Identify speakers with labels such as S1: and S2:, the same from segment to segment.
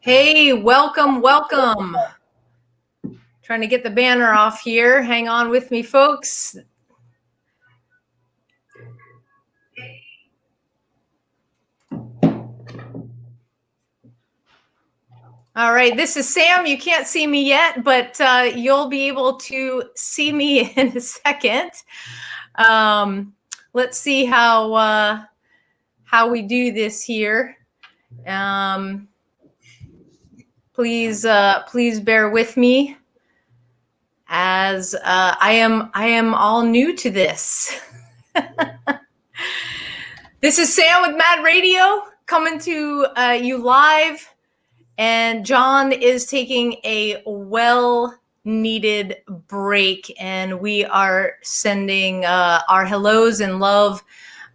S1: Hey, welcome. Trying to get the banner off here. Hang on with me, folks. All right, this is Sam. You can't see me yet, but you'll be able to see me in a second. Let's see how we do this here. Please bear with me as I am all new to this. This is Sam with Mad Radio coming to you live, and John is taking a well-needed break, and we are sending our hellos and love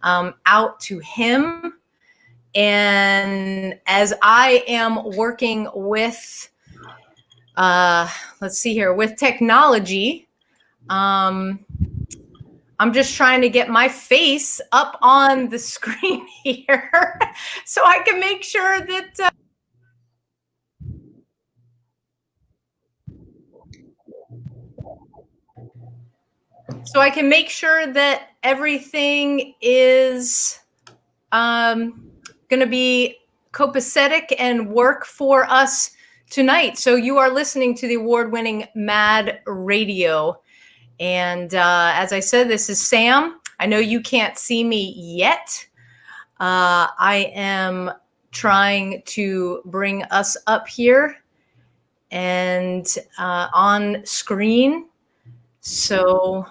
S1: out to him. And as I am working with, let's see here, with technology, I'm just trying to get my face up on the screen here so I can make sure that everything is going to be copacetic and work for us tonight. So you are listening to the award-winning Mad Radio. And as I said, this is Sam. I know you can't see me yet. I am trying to bring us up here and on screen so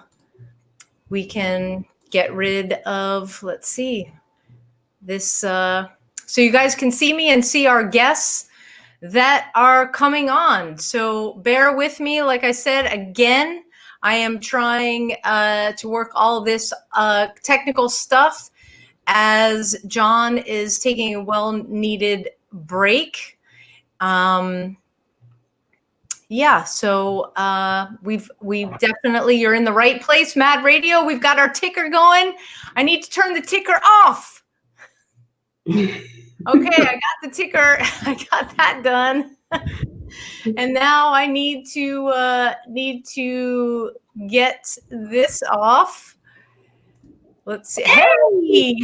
S1: we can get rid of, let's see, this, so you guys can see me and see our guests that are coming on. So bear with me. Like I said, again, I am trying to work all this technical stuff as John is taking a well-needed break. Yeah, so we've definitely, you're in the right place, Mad Radio. We've got our ticker going. I need to turn the ticker off. Okay, I got the ticker. I got that done. And now I need to get this off. Let's see. Hey!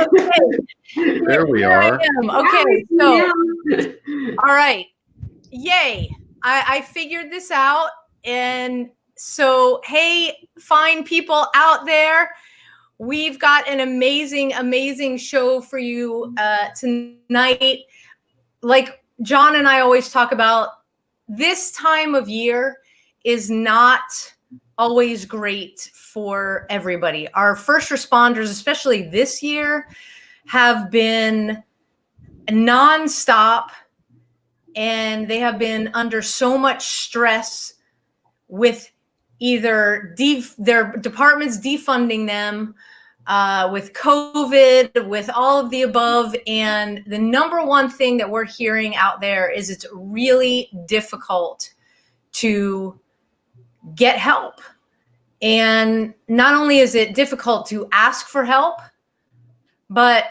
S1: Okay.
S2: There we are.
S1: Okay, so all right. Yay. I figured this out. And so, hey, fine people out there, we've got an amazing show for you tonight. Like John and I always talk about, this time of year is not always great for everybody. Our first responders, especially this year, have been nonstop, and they have been under so much stress with either their departments defunding them, with COVID, with all of the above. And the number one thing that we're hearing out there is it's really difficult to get help. And not only is it difficult to ask for help, but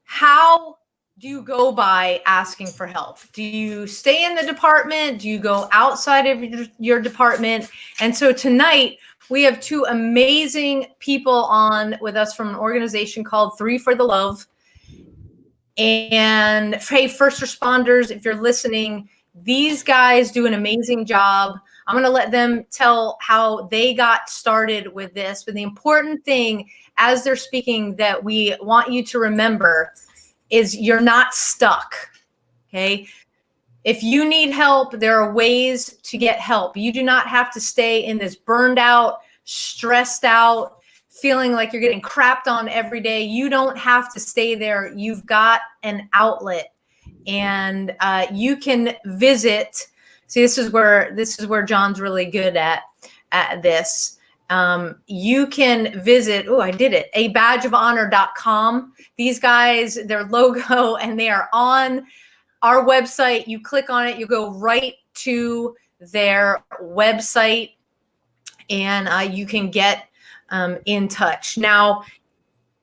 S1: how do you go by asking for help? Do you stay in the department? Do you go outside of your department? And so tonight we have two amazing people on with us from an organization called 3 for the Love. And hey, first responders, if you're listening, these guys do an amazing job. I'm going to let them tell how they got started with this. But the important thing as they're speaking that we want you to remember is you're not stuck, okay? If you need help, there are ways to get help. You do not have to stay in this burned out, stressed out, feeling like you're getting crapped on every day. You don't have to stay there. You've got an outlet, and you can visit. See, this is where John's really good at this. You can visit, I did it, abadgeofhonor.com. These guys, their logo, and they are on our website. You click on it, you go right to their website, and you can get in touch. Now,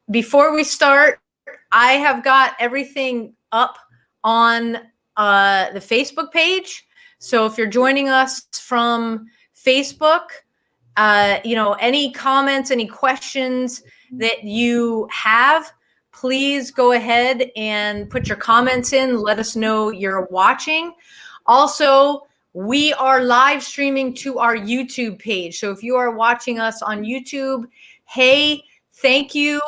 S1: before we start, I have got everything up on the Facebook page. So if you're joining us from Facebook, any comments, any questions that you have, please go ahead and put your comments in. Let us know you're watching. Also, we are live streaming to our YouTube page. So if you are watching us on YouTube, hey, thank you.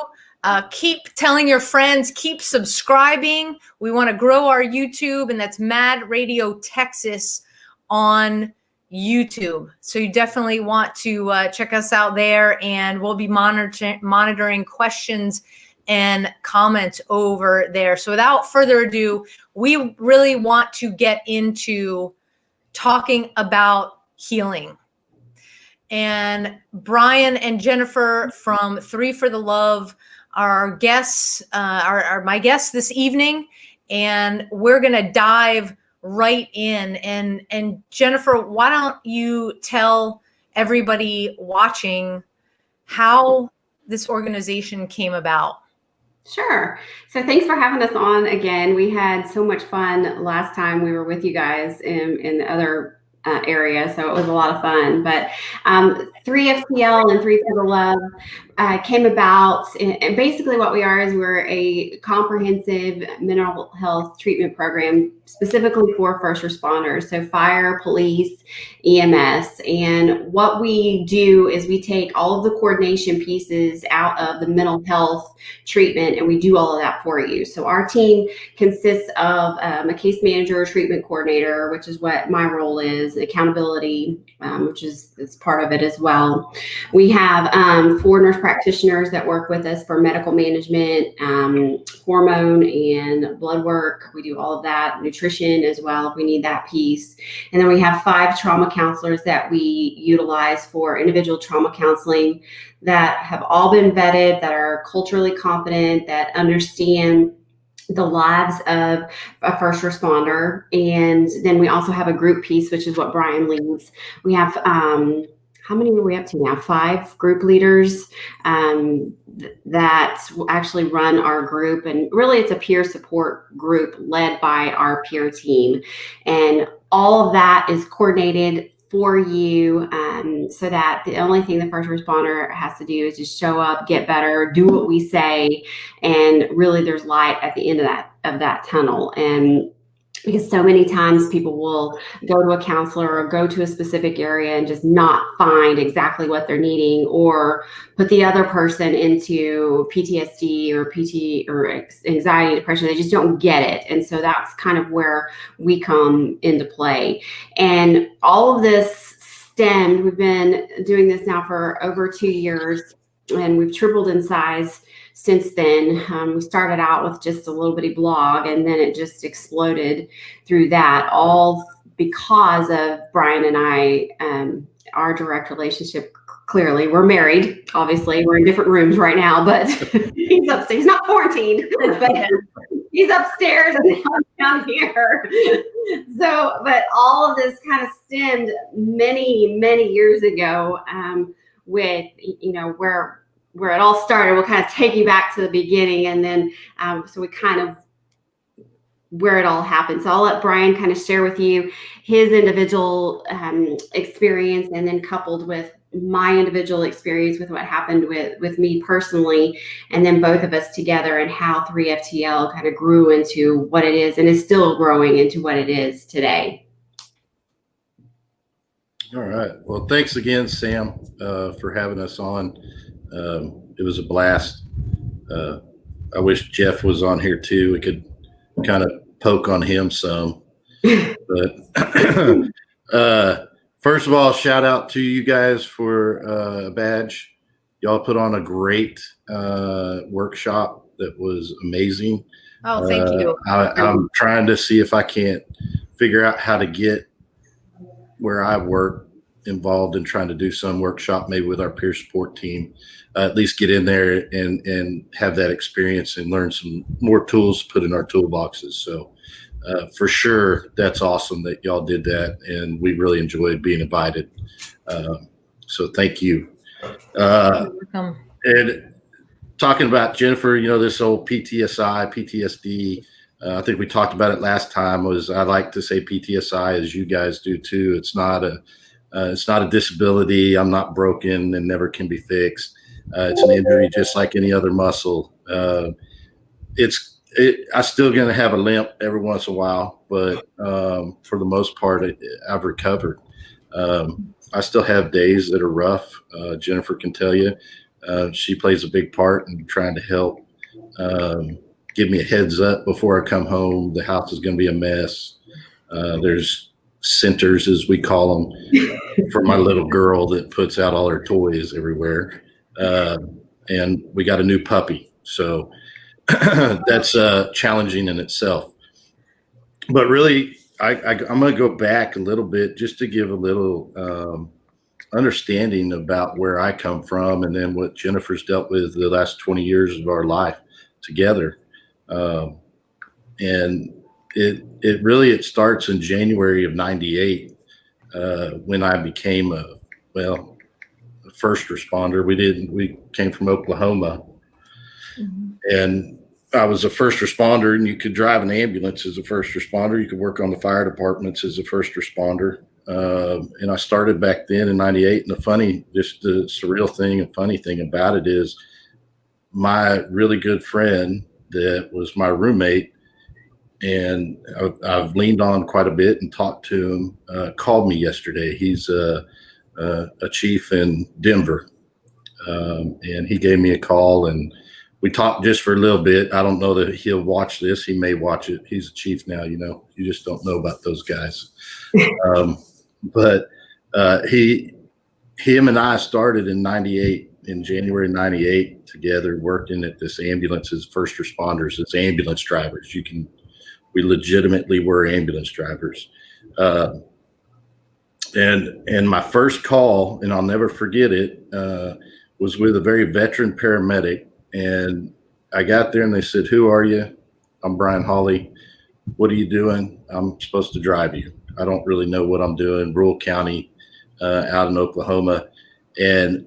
S1: Keep telling your friends, keep subscribing. We want to grow our YouTube, and that's Mad Radio Texas on YouTube. So you definitely want to check us out there, and we'll be monitoring questions and comments over there. So without further ado, we really want to get into talking about healing. And Brian and Jennifer from Three for the Love are our guests, are my guests this evening, and we're going to dive right in. And Jennifer, why don't you tell everybody watching how this organization came about?
S2: Sure. So thanks for having us on again. We had so much fun last time we were with you guys in the other area, so it was a lot of fun. But 3FTL and Three for the Love came about, and basically what we are is we're a comprehensive mental health treatment program specifically for first responders, so fire, police, EMS. And what we do is we take all of the coordination pieces out of the mental health treatment, and we do all of that for you. So our team consists of a case manager, treatment coordinator, which is what my role is, accountability, which is part of it as well. We have 4 nurse practitioners that work with us for medical management, hormone and blood work. We do all of that, nutrition as well if we need that piece. And then we have 5 trauma counselors that we utilize for individual trauma counseling that have all been vetted, that are culturally competent, that understand the lives of a first responder. And then we also have a group piece, which is what Brian leads. We have, how many are we up to now? 5 group leaders that actually run our group. And really it's a peer support group led by our peer team. And all of that is coordinated for you, so that the only thing the first responder has to do is just show up, get better, do what we say, and really there's light at the end of that tunnel. And because so many times people will go to a counselor or go to a specific area and just not find exactly what they're needing, or put the other person into PTSD or anxiety, depression. They just don't get it. And so that's kind of where we come into play. And all of this stemmed, we've been doing this now for over 2 years, and we've tripled in size since then. We started out with just a little bitty blog, and then it just exploded through that, all because of Brian and I, our direct relationship. Clearly, we're married. Obviously, we're in different rooms right now, but he's upstairs. He's not quarantined, but he's upstairs and I'm down here. So, but all of this kind of stemmed many, many years ago, with, where it all started. We'll kind of take you back to the beginning, and then so we kind of where it all happened. So I'll let Brian kind of share with you his individual experience, and then coupled with my individual experience with what happened with me personally, and then both of us together, and how 3FTL kind of grew into what it is and is still growing into what it is today.
S3: All right. Well, thanks again, Sam, for having us on. It was a blast. I wish Jeff was on here too. We could kind of poke on him some. But first of all, shout out to you guys for a badge. Y'all put on a great workshop that was amazing.
S1: Oh, thank you.
S3: I'm trying to see if I can't figure out how to get where I work involved in trying to do some workshop, maybe with our peer support team, at least get in there and have that experience and learn some more tools to put in our toolboxes. So for sure, that's awesome that y'all did that, and we really enjoyed being invited. So thank you. And talking about Jennifer, this old PTSD, I think we talked about it last time. Was I like to say PTSI, as you guys do too. It's not a disability. I'm not broken and never can be fixed. It's an injury just like any other muscle. I'm still going to have a limp every once in a while, but for the most part, I've recovered. I still have days that are rough. Jennifer can tell you. She plays a big part in trying to help give me a heads up before I come home. The house is going to be a mess. There's centers, as we call them, for my little girl that puts out all her toys everywhere. And we got a new puppy. So that's challenging in itself. But really, I'm going to go back a little bit just to give a little understanding about where I come from and then what Jennifer's dealt with the last 20 years of our life together. And it starts in January of '98 when I became a first responder. We came from Oklahoma. Mm-hmm. And I was a first responder, and you could drive an ambulance as a first responder. You could work on the fire departments as a first responder. And I started back then in '98. And the surreal thing and funny thing about it is my really good friend that was my roommate, and I've leaned on quite a bit and talked to him, called me yesterday. He's a chief in Denver. And he gave me a call, and we talked just for a little bit. I don't know that he'll watch this. He may watch it. He's a chief now, you just don't know about those guys. But him and I started in '98, in January '98, together working at this ambulance as first responders, as ambulance drivers. We legitimately were ambulance drivers. And my first call, and I'll never forget it, was with a very veteran paramedic. And I got there and they said, "Who are you?" "I'm Brian Holley." "What are you doing?" "I'm supposed to drive you." I don't really know what I'm doing. Rural county, out in Oklahoma. And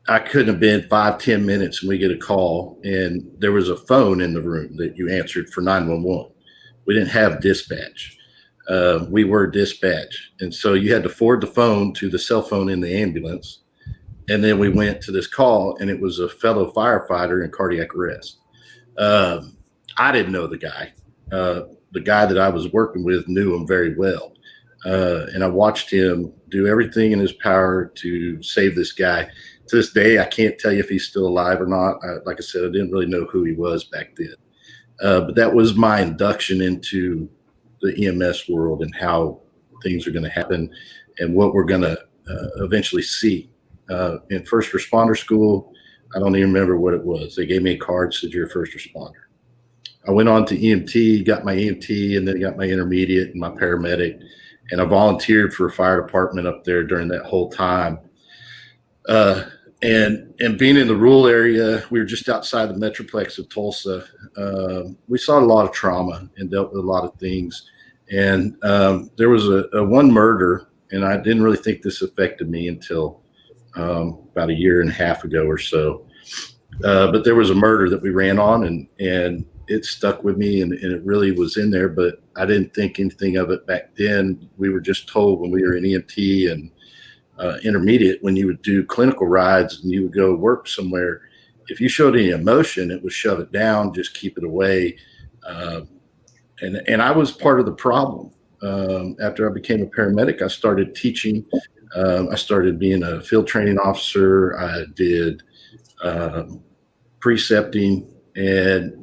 S3: I couldn't have been 5-10 minutes and we get a call, and there was a phone in the room that you answered for 911. We didn't have dispatch. We were dispatch. And so you had to forward the phone to the cell phone in the ambulance. And then we went to this call, and it was a fellow firefighter in cardiac arrest. I didn't know the guy. The guy that I was working with knew him very well. And I watched him do everything in his power to save this guy. To this day, I can't tell you if he's still alive or not. Like I said, I didn't really know who he was back then. But that was my induction into the EMS world and how things are going to happen and what we're going to eventually see. In first responder school, I don't even remember what it was. They gave me a card, said you're a first responder. I went on to EMT, got my EMT, and then got my intermediate and my paramedic. And I volunteered for a fire department up there during that whole time. And being in the rural area, we were just outside the Metroplex of Tulsa. We saw a lot of trauma and dealt with a lot of things. And there was a one murder, and I didn't really think this affected me until about a year and a half ago or so. But there was a murder that we ran on, and it stuck with me, and it really was in there, but I didn't think anything of it back then. We were just told when we were in EMT and intermediate, when you would do clinical rides and you would go work somewhere, if you showed any emotion, it was shove it down, just keep it away. And I was part of the problem. After I became a paramedic, I started teaching. I started being a field training officer. I did precepting, and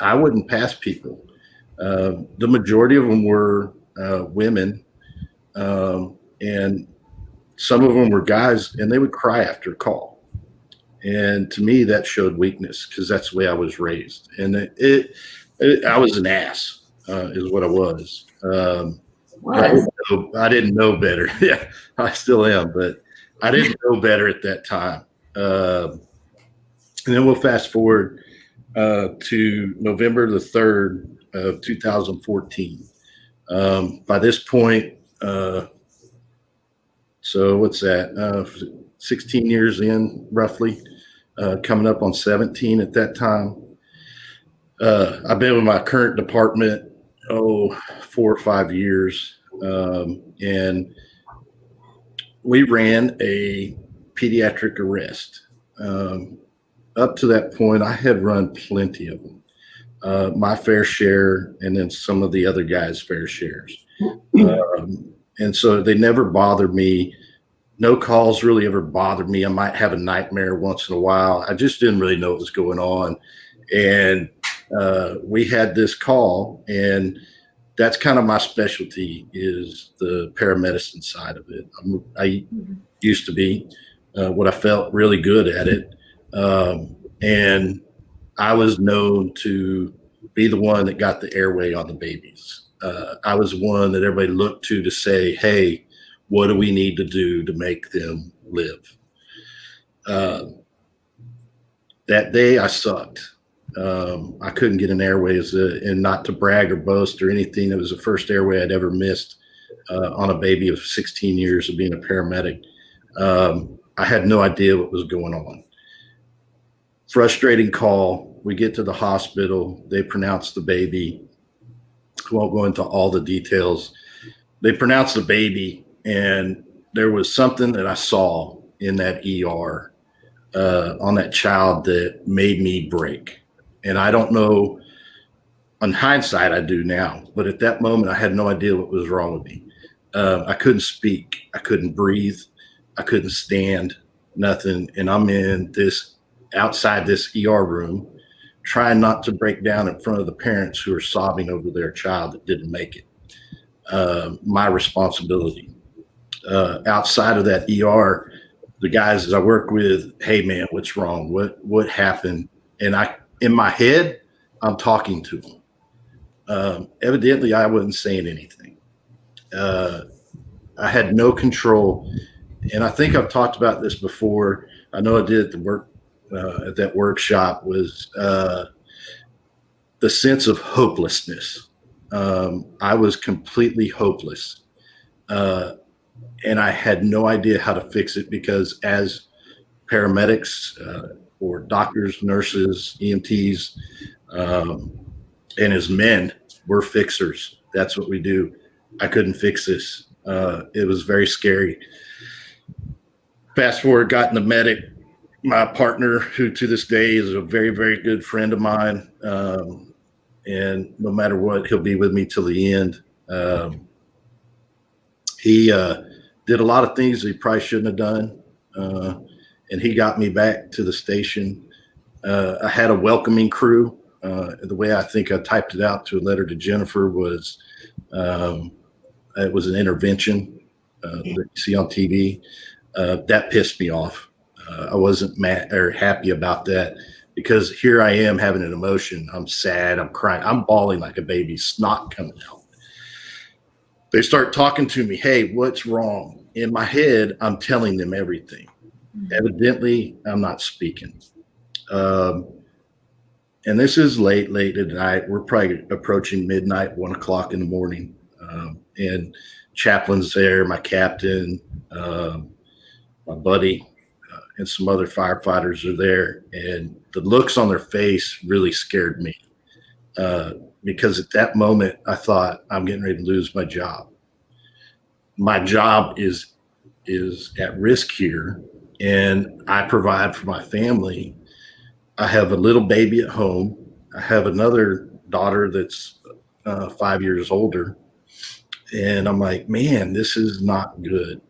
S3: I wouldn't pass people. The majority of them were women, and some of them were guys, and they would cry after a call. And to me, that showed weakness because that's the way I was raised. And I was an ass, is what I was. I didn't know better. Yeah, I still am, but I didn't know better at that time. And then we'll fast forward to November the 3rd of 2014. By this point, so what's that? 16 years in, roughly, coming up on 17 at that time. I've been with my current department, 4 or 5 years. And we ran a pediatric arrest. Up to that point, I had run plenty of them. My fair share, and then some of the other guys' fair shares. And so they never bothered me. No calls really ever bothered me. I might have a nightmare once in a while. I just didn't really know what was going on. And we had this call, and that's kind of my specialty, is the paramedicine side of it. I used to be what I felt really good at it. And I was known to be the one that got the airway on the babies. I was one that everybody looked to say, hey, what do we need to do to make them live? That day I sucked. I couldn't get an airway, and not to brag or boast or anything. It was the first airway I'd ever missed on a baby of 16 years of being a paramedic. I had no idea what was going on. Frustrating call. We get to the hospital. They pronounce the baby. I won't go into all the details. They pronounce the baby, and there was something that I saw in that ER on that child that made me break. And I don't know, on hindsight, I do now, but at that moment, I had no idea what was wrong with me. I couldn't speak. I couldn't breathe. I couldn't stand, nothing. And I'm in this, outside this ER room, trying not to break down in front of the parents who are sobbing over their child that didn't make it. My responsibility. Outside of that ER, the guys that I work with, hey man, what's wrong? What happened? And in my head, I'm talking to them. Evidently, I wasn't saying anything. I had no control. And I think I've talked about this before. I know I did at the work, at that workshop, was the sense of hopelessness. I was completely hopeless. And I had no idea how to fix it, because as paramedics or doctors, nurses, EMTs, and as men, we're fixers. That's what we do. I couldn't fix this. It was very scary. Fast forward, got in the medic. My partner, who to this day is a very, very good friend of mine, and no matter what, he'll be with me till the end. He did a lot of things that he probably shouldn't have done, and he got me back to the station. I had a welcoming crew. The way I think I typed it out to a letter to Jennifer was, it was an intervention that you see on TV. That pissed me off. I wasn't mad or happy about that, because here I am having an emotion. I'm sad. I'm crying. I'm bawling like a baby, snot coming out. They start talking to me. Hey, what's wrong? In my head, I'm telling them everything. Evidently, I'm not speaking. And this is late at night. We're probably approaching midnight, 1 o'clock in the morning. And chaplain's there, my captain, my buddy, and some other firefighters are there. And the looks on their face really scared me, because at that moment, I thought, I'm getting ready to lose my job. My job is at risk here, and I provide for my family. I have a little baby at home. I have another daughter that's 5 years older. And I'm like, man, this is not good.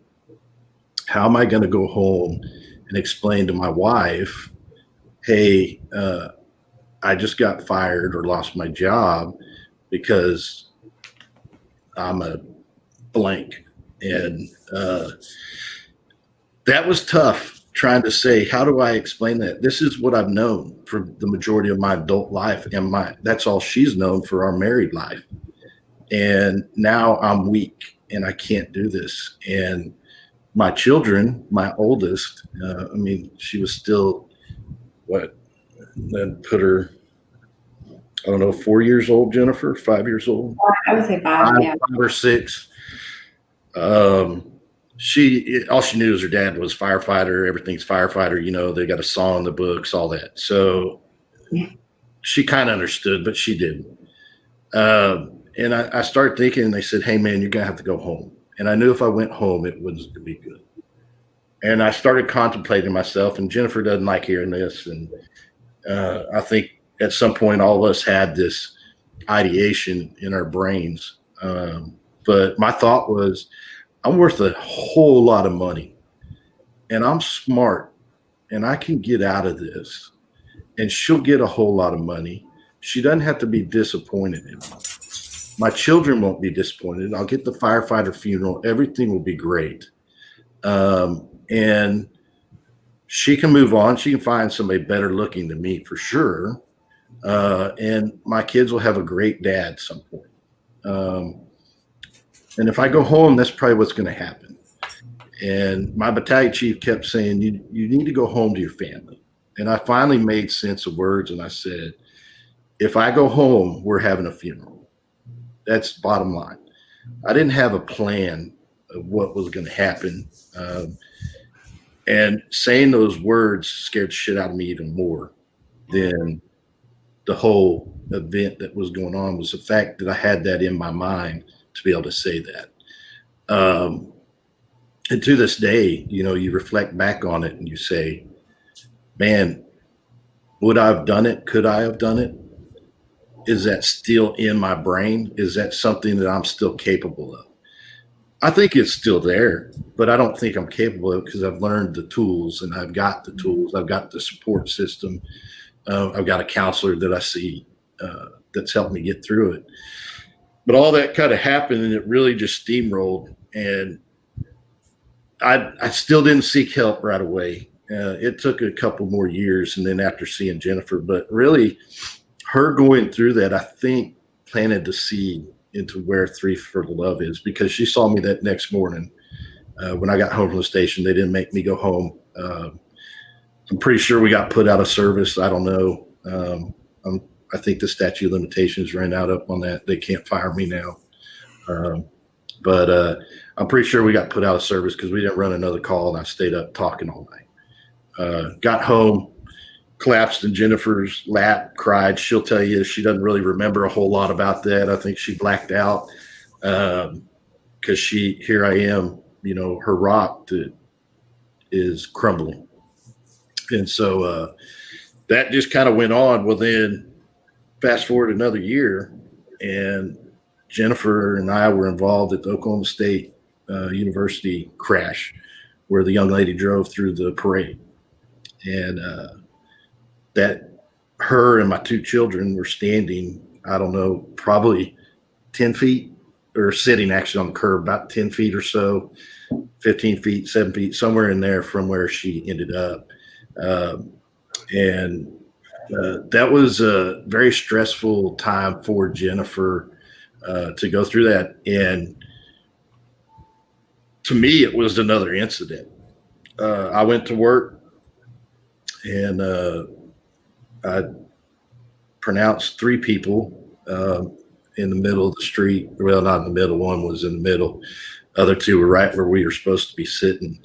S3: How am I going to go home and explain to my wife, hey, I just got fired or lost my job because I'm a blank? And that was tough, trying to say, how do I explain that? This is what I've known for the majority of my adult life, and that's all she's known for our married life. And now I'm weak and I can't do this. And my children, my oldest, she was still, then put her, I don't know, 4 years old, Jennifer, 5 years old.
S2: I would say five, yeah.
S3: 5 or 6. All she knew is her dad was firefighter. Everything's firefighter. They got a song in the books, all that. So she kind of understood, but she didn't. And I started thinking, and they said, "Hey, man, you're going to have to go home." And I knew if I went home, it wasn't going to be good. And I started contemplating myself, and Jennifer doesn't like hearing this. And I think at some point, all of us had this ideation in our brains. But my thought was, I'm worth a whole lot of money, and I'm smart, and I can get out of this. And she'll get a whole lot of money. She doesn't have to be disappointed in me. My children won't be disappointed. I'll get the firefighter funeral. Everything will be great. And she can move on. She can find somebody better looking than me for sure. And my kids will have a great dad at some point. And if I go home, that's probably what's going to happen. And my battalion chief kept saying, you need to go home to your family. And I finally made sense of words, and I said, if I go home, we're having a funeral. That's bottom line. I didn't have a plan of what was going to happen. And saying those words scared the shit out of me even more than the whole event that was going on, was the fact that I had that in my mind to be able to say that. And to this day, you reflect back on it and you say, man, would I have done it? Could I have done it? Is that still in my brain? Is that something that I'm still capable of? I think it's still there, but I don't think I'm capable of it because I've learned the tools, and I've got the tools. I've got the support system. I've got a counselor that I see that's helped me get through it. But all that kind of happened, and it really just steamrolled. And I still didn't seek help right away. It took a couple more years, and then after seeing Jennifer, but really her going through that, I think, planted the seed into where 3 for the Love is, because she saw me that next morning. When I got home from the station, they didn't make me go home. I'm pretty sure we got put out of service. I don't know. I think the statute of limitations ran out up on that. They can't fire me now. But I'm pretty sure we got put out of service because we didn't run another call, and I stayed up talking all night. Got home, collapsed in Jennifer's lap, cried. She'll tell you she doesn't really remember a whole lot about that. I think she blacked out because here I am, her rock that is crumbling. And so that just kind of went on. Well, then fast forward another year, and Jennifer and I were involved at the Oklahoma State University crash where the young lady drove through the parade. And that her and my 2 children were standing, I don't know, probably 10 feet, or sitting actually on the curb, about 10 feet or so, 15 feet, 7 feet, somewhere in there from where she ended up. And that was a very stressful time for Jennifer to go through that. And to me, it was another incident. I went to work, and I pronounced 3 people in the middle of the street. Well, not in the middle. One was in the middle. Other 2 were right where we were supposed to be sitting.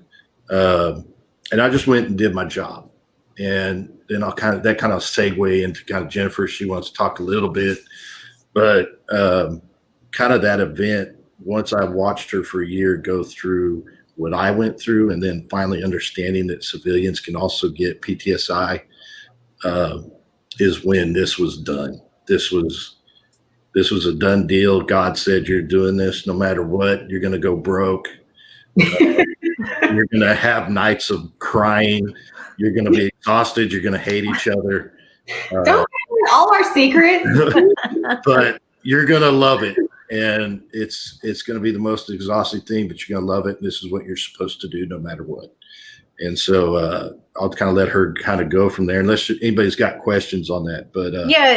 S3: And I just went and did my job. And then that kind of segue into kind of Jennifer. She wants to talk a little bit, but kind of that event, once I watched her for a year go through what I went through, and then finally understanding that civilians can also get PTSI, is when this was done. This was a done deal. God said, you're doing this no matter what. You're going to go broke. You're going to have nights of crying. You're going to be exhausted. You're going to hate each other.
S2: Don't have all our secrets.
S3: But you're going to love it. And it's going to be the most exhausting thing, but you're going to love it. This is what you're supposed to do no matter what. And so I'll kind of let her kind of go from there, unless anybody's got questions on that. But
S1: yeah,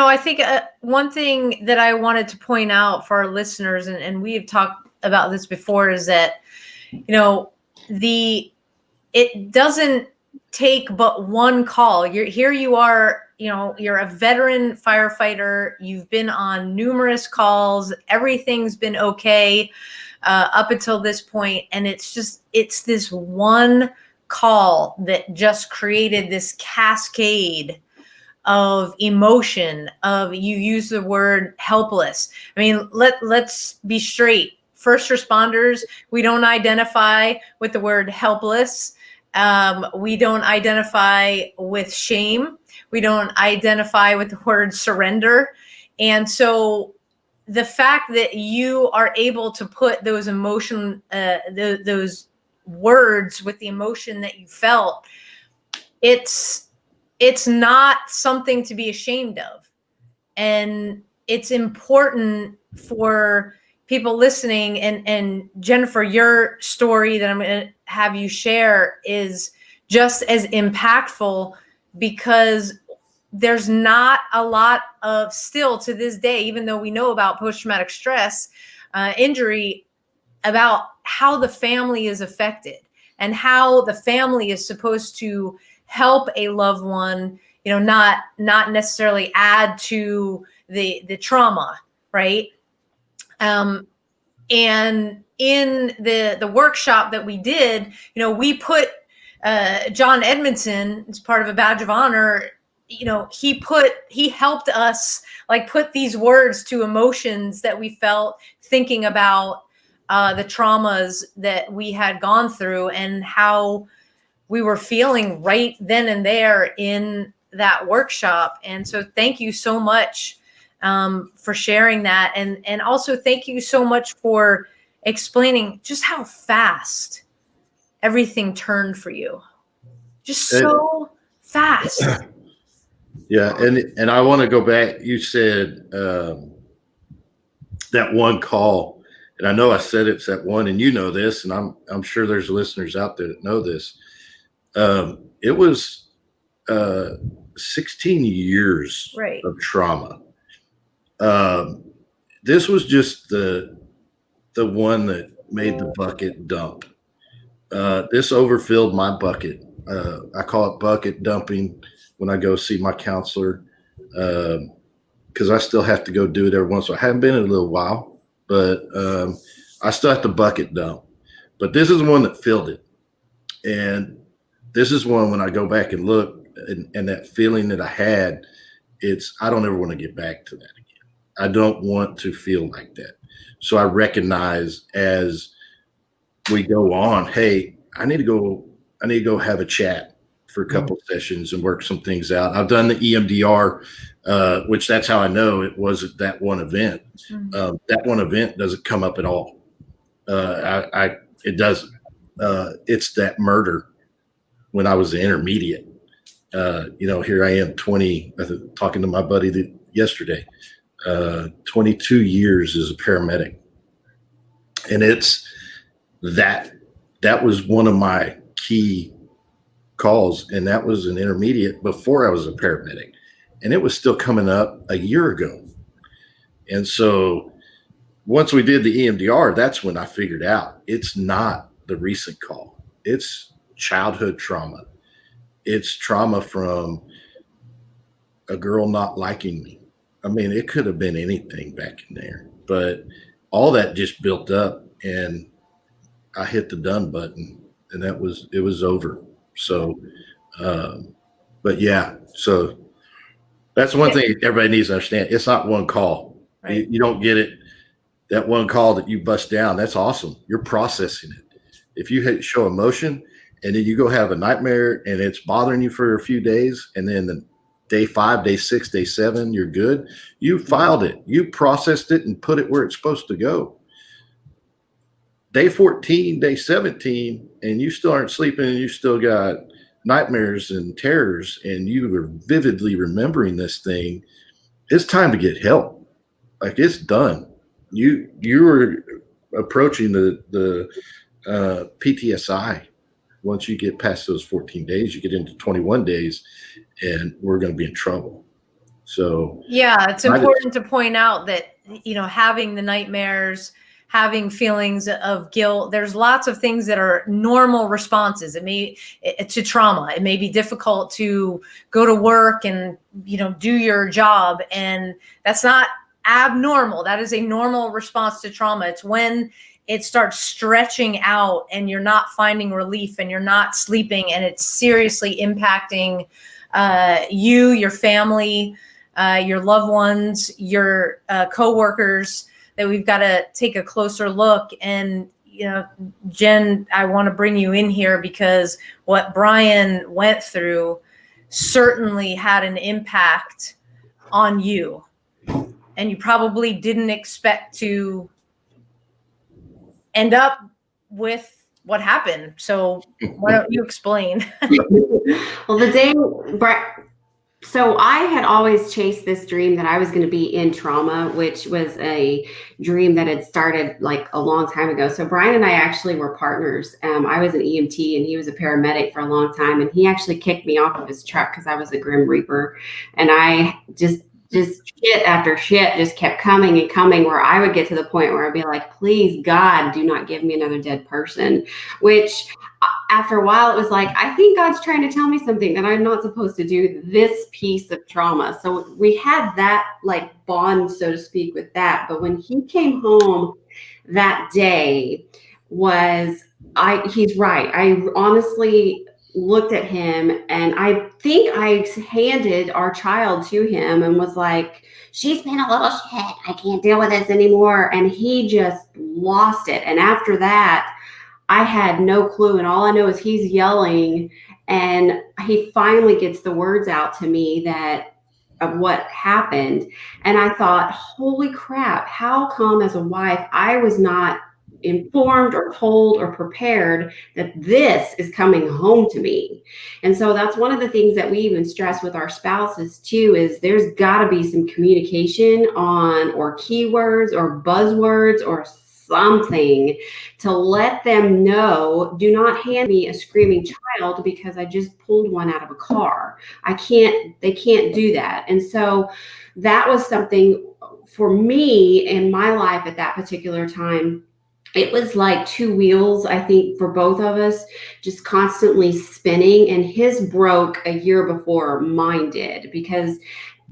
S1: I think one thing that I wanted to point out for our listeners, and we've talked about this before, is that, it doesn't take but one call. You are, you're a veteran firefighter. You've been on numerous calls. Everything's been okay up until this point. And it's this one call that just created this cascade of emotion, of, you use the word helpless. I mean, let's be straight. First responders, we don't identify with the word helpless. We don't identify with shame. We don't identify with the word surrender. And so the fact that you are able to put those those words with the emotion that you felt, it's not something to be ashamed of. And it's important for people listening, and Jennifer, your story that I'm going to have you share is just as impactful, because there's not a lot of, still to this day, even though we know about post-traumatic stress injury, about how the family is affected and how the family is supposed to help a loved one, not necessarily add to the trauma, right? And in the workshop that we did, we put John Edmondson as part of a badge of honor. He helped us put these words to emotions that we felt, thinking about the traumas that we had gone through and how we were feeling right then and there in that workshop. And so thank you so much for sharing that. And also thank you so much for explaining just how fast everything turned for you. Just so fast.
S3: Yeah. And I want to go back. You said that one call, and I know I said it's that one, and you know this, and I'm sure there's listeners out there that know this. It was 16 years
S1: Right.
S3: of trauma. This was just the one that made the bucket dump. This overfilled my bucket. I call it bucket dumping when I go see my counselor, because I still have to go do it every once in a while. I haven't been in a little while, but I still have to bucket dump. But this is one that filled it. And this is one, when I go back and look, and that feeling that I had, I don't ever want to get back to that again. I don't want to feel like that. So I recognize as we go on, hey, I need to go have a chat for a couple of sessions and work some things out. I've done the EMDR, which that's how I know it wasn't that one event. That one event doesn't come up at all. It doesn't. It's that murder when I was an intermediate. Here I am, talking to my buddy yesterday, 22 years as a paramedic. And it's that was one of my key calls. And that was an intermediate before I was a paramedic. And it was still coming up a year ago. And so once we did the EMDR, that's when I figured out it's not the recent call. It's childhood trauma. It's trauma from a girl not liking me. I mean, it could have been anything back in there, but all that just built up, and I hit the done button, and it was over. So, but yeah, so that's one thing everybody needs to understand. It's not one call. Right. You don't get it. That one call that you bust down, that's awesome. You're processing it. If you show emotion and then you go have a nightmare and it's bothering you for a few days, and then the day 5, day 6, day 7, you're good. You filed it. You processed it and put it where it's supposed to go. Day 14, day 17, and you still aren't sleeping, and you still got nightmares and terrors, and you are vividly remembering this thing. It's time to get help. Like, it's done. You are approaching the PTSI. Once you get past those 14 days, you get into 21 days, and we're going to be in trouble. So
S1: yeah, it's important to point out that, having the nightmares, having feelings of guilt, there's lots of things that are normal responses. To trauma. It may be difficult to go to work and, do your job, and that's not abnormal. That is a normal response to trauma. It's when it starts stretching out and you're not finding relief and you're not sleeping, and it's seriously impacting you, your family, your loved ones, your coworkers, that we've got to take a closer look. And, Jen, I want to bring you in here because what Brian went through certainly had an impact on you. And you probably didn't expect to end up with what happened. So why don't you explain?
S2: Well, so I had always chased this dream that I was going to be in trauma, which was a dream that had started like a long time ago. So Brian and I actually were partners. I was an EMT and he was a paramedic for a long time. And he actually kicked me off of his truck because I was a Grim Reaper. And I just shit after shit just kept coming and coming, where I would get to the point where I'd be like, please, God, do not give me another dead person, which after a while, it was like, I think God's trying to tell me something, that I'm not supposed to do this piece of trauma. So we had that like bond, so to speak, with that. But when he came home that day, he's right. I honestly looked at him, and I think I handed our child to him and was like, she's been a little shit. I can't deal with this anymore. And he just lost it. And after that, I had no clue. And all I know is he's yelling, and he finally gets the words out to me of what happened. And I thought, holy crap, how come as a wife, I was not informed or told or prepared that this is coming home to me. And so that's one of the things that we even stress with our spouses too, is there's got to be some communication on, or keywords or buzzwords or something to let them know, do not hand me a screaming child because I just pulled one out of a car. They can't do that. And so that was something for me in my life at that particular time. It was like two wheels, I think, for both of us, just constantly spinning. And his broke a year before mine did, because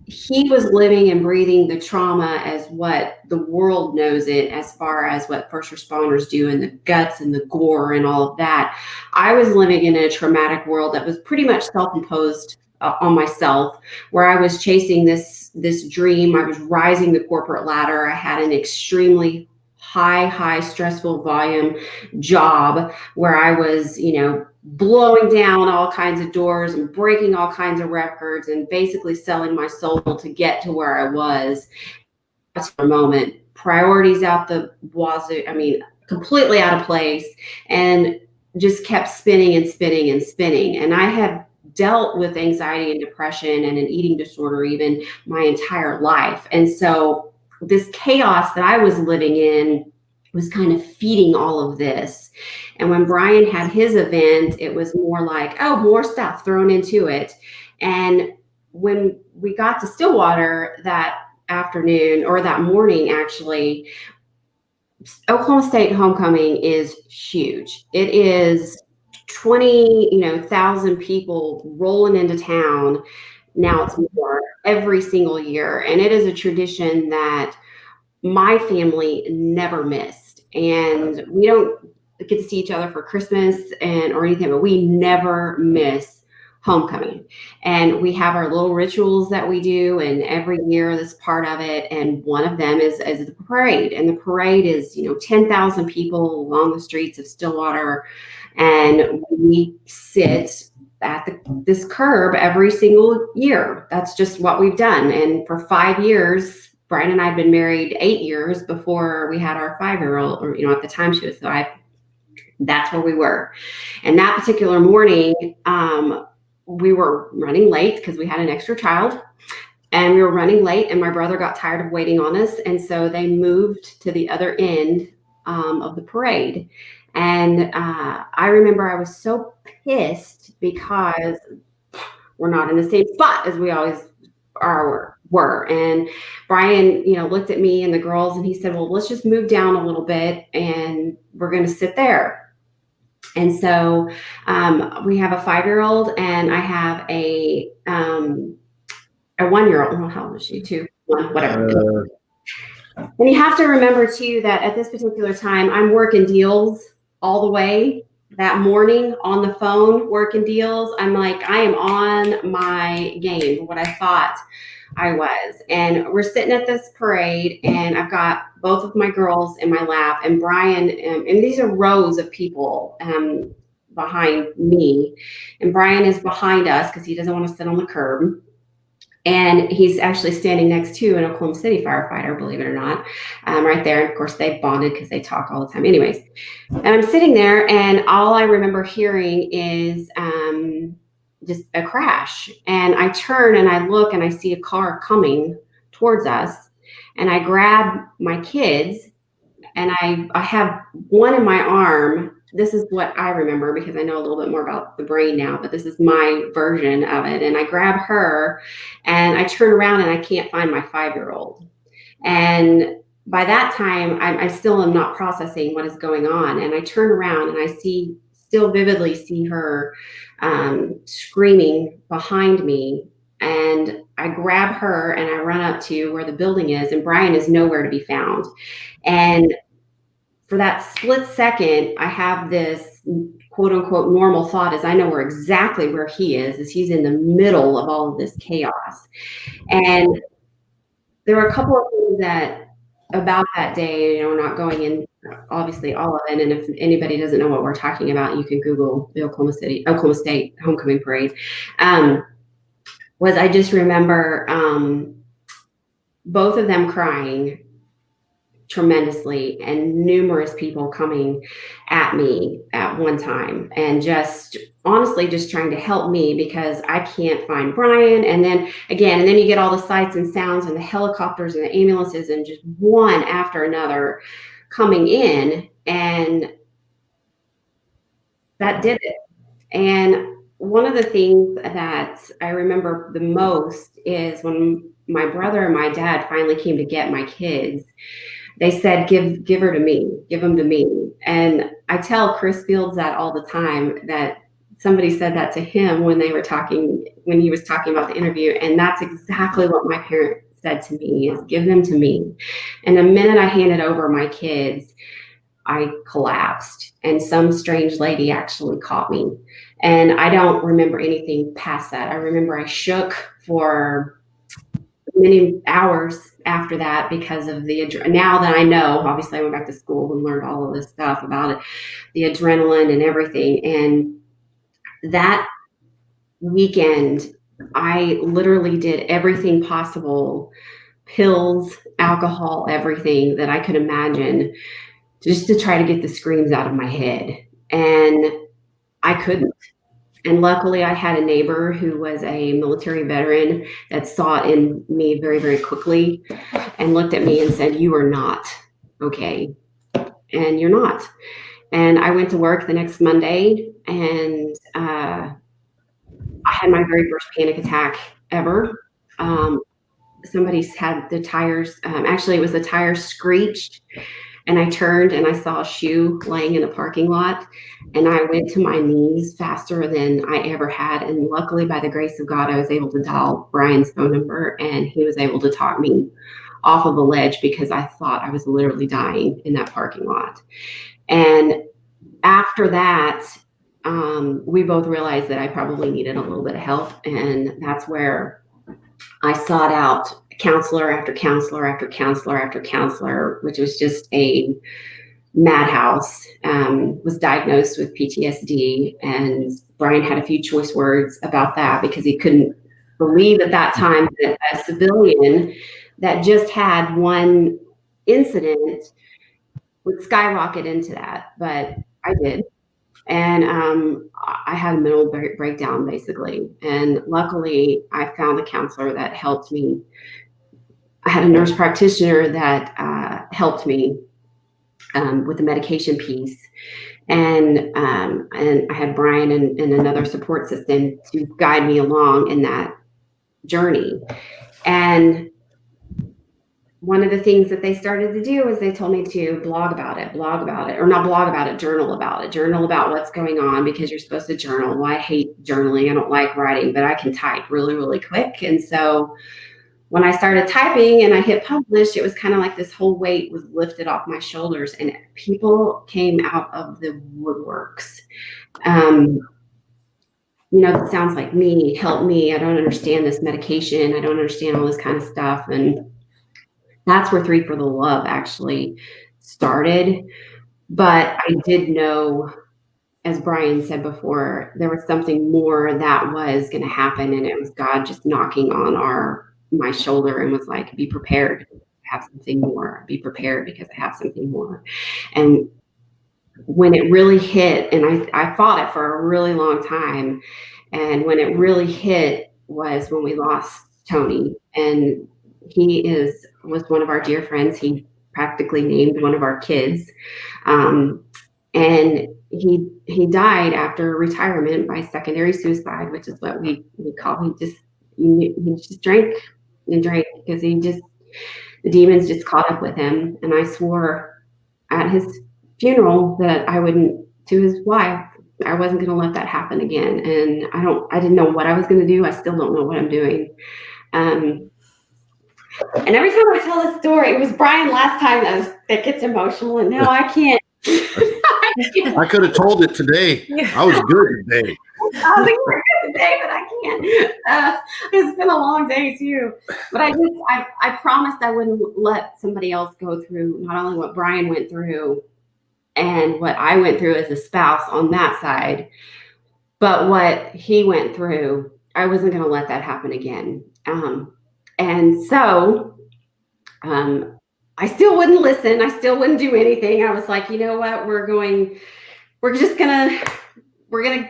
S2: he was living and breathing the trauma as what the world knows it, as far as what first responders do, and the guts and the gore and all of that. I was living in a traumatic world that was pretty much self-imposed on myself, where I was chasing this dream. I was rising the corporate ladder. I had an extremely high stressful volume job where I was, blowing down all kinds of doors and breaking all kinds of records and basically selling my soul to get to where I was at the moment. Priorities out the wazoo, completely out of place, and just kept spinning and spinning and spinning. And I have dealt with anxiety and depression and an eating disorder even my entire life. And so this chaos that I was living in was kind of feeding all of this. And when Brian had his event, it was more like, oh, more stuff thrown into it. And when we got to Stillwater that afternoon, or that morning, actually, Oklahoma State homecoming is huge. It is 20,000 people rolling into town. Now it's more every single year. And it is a tradition that my family never missed. And we don't get to see each other for Christmas or anything, but we never miss homecoming. And we have our little rituals that we do, and every year that's part of it. And one of them is the parade. And the parade is, 10,000 people along the streets of Stillwater. And we sit at this curb every single year. That's just what we've done. And for 5 years, Brian and I had been married 8 years before we had our 5-year-old, or, at the time she was 5. That's where we were. And that particular morning, we were running late because we had an extra child, and we were running late, and my brother got tired of waiting on us. And so they moved to the other end of the parade. And I remember I was so pissed because we're not in the same spot as we always were. And Brian, looked at me and the girls, and he said, well, let's just move down a little bit and we're going to sit there. And so we have a 5-year-old, and I have a 1-year-old. Well, how old is she? 2, 1, whatever. And you have to remember too that at this particular time, I'm working deals all the way. that morning on the phone working deals, I'm like, I am on my game, what I thought I was. And we're sitting at this parade, and I've got both of my girls in my lap, and Brian, and these are rows of people behind me. And Brian is behind us because he doesn't want to sit on the curb. And he's actually standing next to an Oklahoma City firefighter, believe it or not, right there. And of course, they've bonded because they talk all the time. Anyways, and I'm sitting there, and all I remember hearing is just a crash. And I turn and I look, and I see a car coming towards us. And I grab my kids, and I have one in my arm. This is what I remember because I know a little bit more about the brain now, but this is my version of it. And I grab her, and I turn around, and I can't find my 5-year-old. And by that time, I still am not processing what is going on. And I turn around, and I still vividly see her screaming behind me. And I grab her, and I run up to where the building is, and Brian is nowhere to be found. And for that split second, I have this quote unquote normal thought is I know exactly where he is he's in the middle of all of this chaos. And there were a couple of things that about that day, we're not going in obviously all of it. And if anybody doesn't know what we're talking about, you can Google the Oklahoma State homecoming parade. Was I just remember both of them crying tremendously, and numerous people coming at me at one time, and just honestly just trying to help me because I can't find Brian. And then you get all the sights and sounds and the helicopters and the ambulances and just one after another coming in, and that did it. And one of the things that I remember the most is when my brother and my dad finally came to get my kids. They said, give her to me, give them to me. And I tell Chris Fields that all the time, that somebody said that to him when he was talking about the interview. And that's exactly what my parents said to me, is give them to me. And the minute I handed over my kids, I collapsed, and some strange lady actually caught me. And I don't remember anything past that. I remember I shook for many hours after that because of now that I know, obviously I went back to school and learned all of this stuff about it, the adrenaline and everything. And that weekend, I literally did everything possible, pills, alcohol, everything that I could imagine, just to try to get the screams out of my head. And I couldn't. And luckily, I had a neighbor who was a military veteran that saw it in me very, very quickly and looked at me and said, "You are not okay. And you're not." And I went to work the next Monday, and I had my very first panic attack ever. Somebody's had the tires, actually, it was the tires screeched. And I turned, and I saw a shoe laying in a parking lot, and I went to my knees faster than I ever had. And luckily, by the grace of God, I was able to dial Brian's phone number, and he was able to talk me off of the ledge because I thought I was literally dying in that parking lot. And after that, we both realized that I probably needed a little bit of help. And that's where I sought out counselor after counselor after counselor after counselor, which was just a madhouse. Was diagnosed with PTSD, and Brian had a few choice words about that because he couldn't believe at that time that a civilian that just had one incident would skyrocket into that, but I did. And I had a mental breakdown, basically. And luckily, I found a counselor that helped me. I had a nurse practitioner that helped me with the medication piece. And I had Brian and another support system to guide me along in that journey. And one of the things that they started to do is they told me to blog about it, or not blog about it, journal about what's going on, because you're supposed to journal. Well, I hate journaling. I don't like writing, but I can type really, really quick. And so when I started typing and I hit publish, it was kind of like this whole weight was lifted off my shoulders, and people came out of the woodworks. It sounds like me, help me. I don't understand this medication. I don't understand all this kind of stuff. And that's where 3 for the Love actually started. But I did know, as Brian said before, there was something more that was going to happen. And it was God just knocking on my shoulder and was like, be prepared, have something more, be prepared because I have something more. And when it really hit, and I fought it for a really long time. And when it really hit was when we lost Tony. And he was one of our dear friends. He practically named one of our kids. And he died after retirement by secondary suicide, which is what we call. He just drank and drank because the demons just caught up with him. And I swore at his funeral that I wouldn't, to his wife, I wasn't going to let that happen again. And I didn't know what I was going to do. I still don't know what I'm doing. And every time I tell this story, it was Brian last time that gets emotional, and now I can't.
S3: I could have told it today. I was good today.
S2: I was like, we're good today, but I can't. It's been a long day too. But I promised I wouldn't let somebody else go through not only what Brian went through and what I went through as a spouse on that side, but what he went through. I wasn't going to let that happen again. And so I still wouldn't listen. I still wouldn't do anything. I was like, you know what? We're going to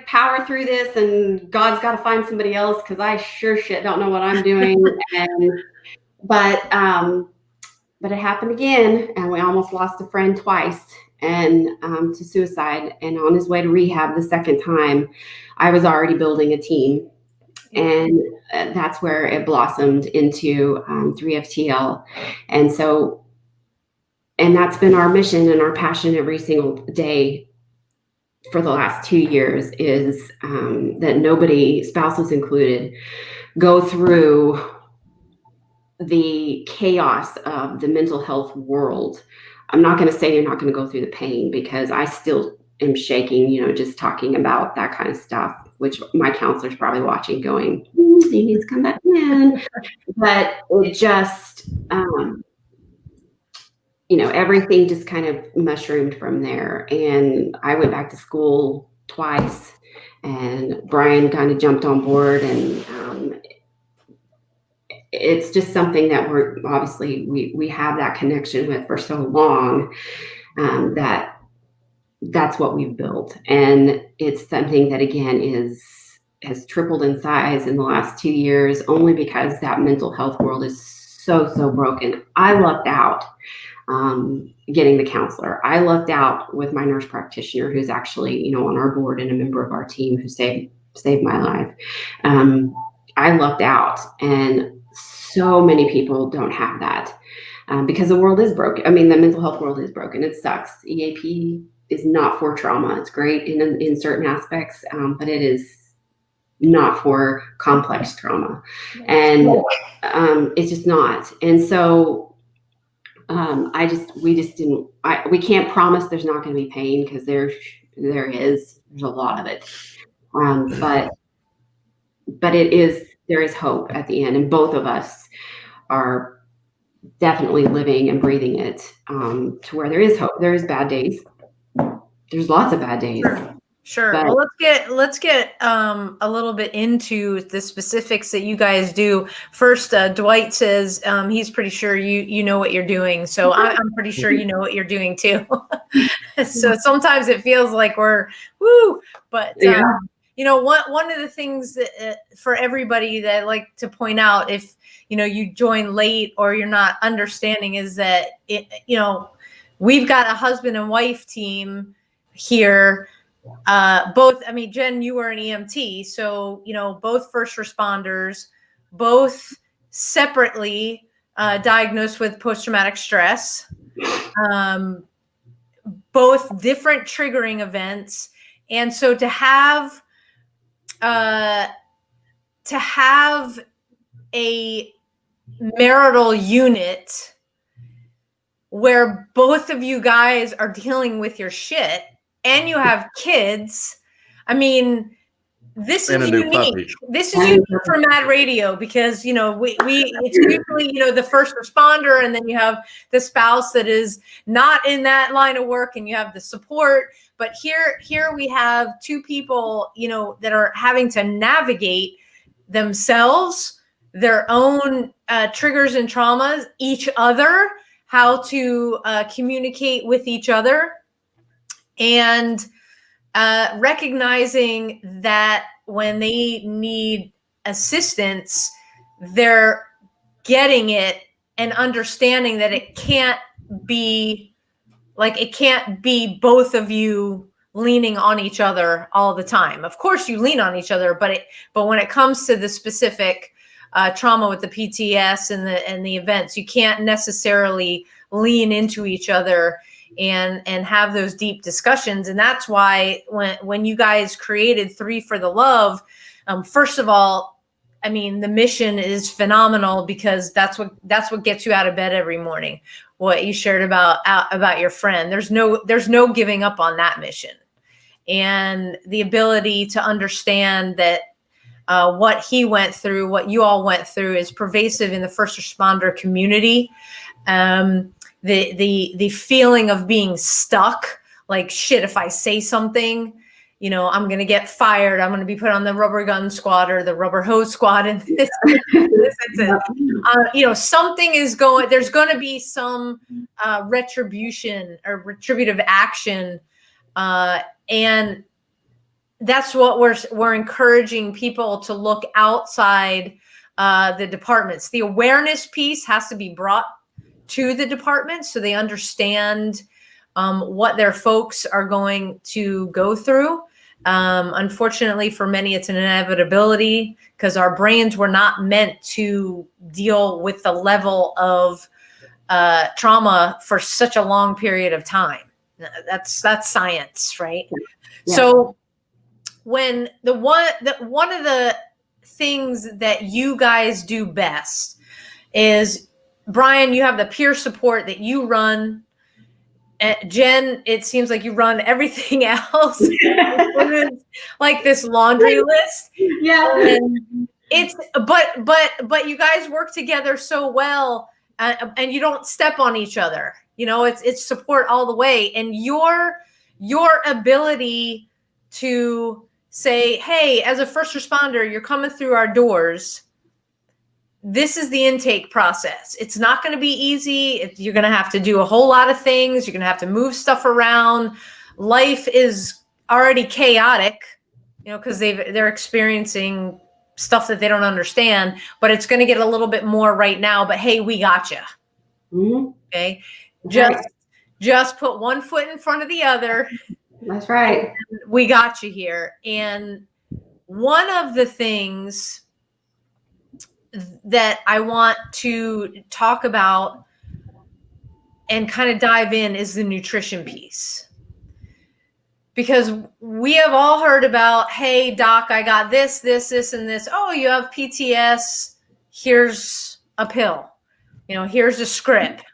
S2: power through this, and God's got to find somebody else because I sure shit don't know what I'm doing. But it happened again, and we almost lost a friend twice and to suicide. And on his way to rehab the second time, I was already building a team. And that's where it blossomed into 3FTL. And that's been our mission and our passion every single day for the last 2 years is that nobody, spouses included, go through the chaos of the mental health world. I'm not going to say you're not going to go through the pain, because I still am shaking, just talking about that kind of stuff, which my counselor's probably watching going, you need to come back in. But it just, everything just kind of mushroomed from there. And I went back to school twice, and Brian kind of jumped on board. And it's just something that we're obviously, we have that connection with for so long, that's what we've built. And it's something that, again, has tripled in size in the last 2 years, only because that mental health world is so broken. I lucked out getting the counselor. I lucked out with my nurse practitioner, who's actually, on our board and a member of our team, who saved my life. I lucked out, and so many people don't have that because the world is broken. I mean, the mental health world is broken. It sucks. EAP is not for trauma. It's great in certain aspects, but it is not for complex trauma. And it's just not. And so we can't promise there's not going to be pain, because there's a lot of it. But there is hope at the end, and both of us are definitely living and breathing it to where there is hope. There is bad days. There's lots of bad days.
S1: Sure. But, well, let's get a little bit into the specifics that you guys do. First, Dwight says he's pretty sure you know what you're doing. So I'm pretty sure you know what you're doing too. So sometimes it feels like we're woo, but one of the things that for everybody that I like to point out, if you join late or you're not understanding, is that we've got a husband and wife team here. Jen, you were an EMT, so both first responders, both separately diagnosed with post-traumatic stress, both different triggering events, and so to have a marital unit where both of you guys are dealing with your shit and you have kids. I mean, this is unique. This is unique for Mad Radio because, you know, we it's usually, you know, the first responder, and then you have the spouse that is not in that line of work, and you have the support. But here we have two people, you know, that are having to navigate themselves, their own triggers and traumas, each other, how to communicate with each other, and recognizing that when they need assistance, they're getting it, and understanding that it can't be both of you leaning on each other all the time. Of course you lean on each other, but when it comes to the specific trauma with the PTS and the events, you can't necessarily lean into each other and have those deep discussions. And that's why when you guys created 3 for the Love, first of all, I mean, the mission is phenomenal because that's what gets you out of bed every morning. What you shared about your friend, there's no giving up on that mission, and the ability to understand that what he went through, what you all went through, is pervasive in the first responder community. The feeling of being stuck, like, shit, if I say something, you know, I'm going to get fired. I'm going to be put on the rubber gun squad or the rubber hose squad. And this you know, something is going, there's going to be some retribution or retributive action. And that's what we're encouraging people to look outside the departments. The awareness piece has to be brought to the department so they understand what their folks are going to go through. Unfortunately, for many, it's an inevitability because our brains were not meant to deal with the level of trauma for such a long period of time. That's science, right? Yeah. So when one of the things that you guys do best is, Brian, you have the peer support that you run. Jen, it seems like you run everything else. It's like this laundry list.
S2: Yeah.
S1: And it's but you guys work together so well, and you don't step on each other. You know, it's support all the way. And your ability to say, hey, as a first responder, you're coming through our doors. This is the intake process. It's not going to be easy. You're going to have to do a whole lot of things. You're going to have to move stuff around. Life is already chaotic, you know, because they're experiencing stuff that they don't understand, but it's going to get a little bit more right now. But hey, we got you. Mm-hmm. Okay. Just put one foot in front of the other.
S2: That's right.
S1: We got you here. And one of the things that I want to talk about and kind of dive in is the nutrition piece. Because we have all heard about, hey, doc, I got this, and this. Oh, you have PTS. Here's a pill. You know, here's a script.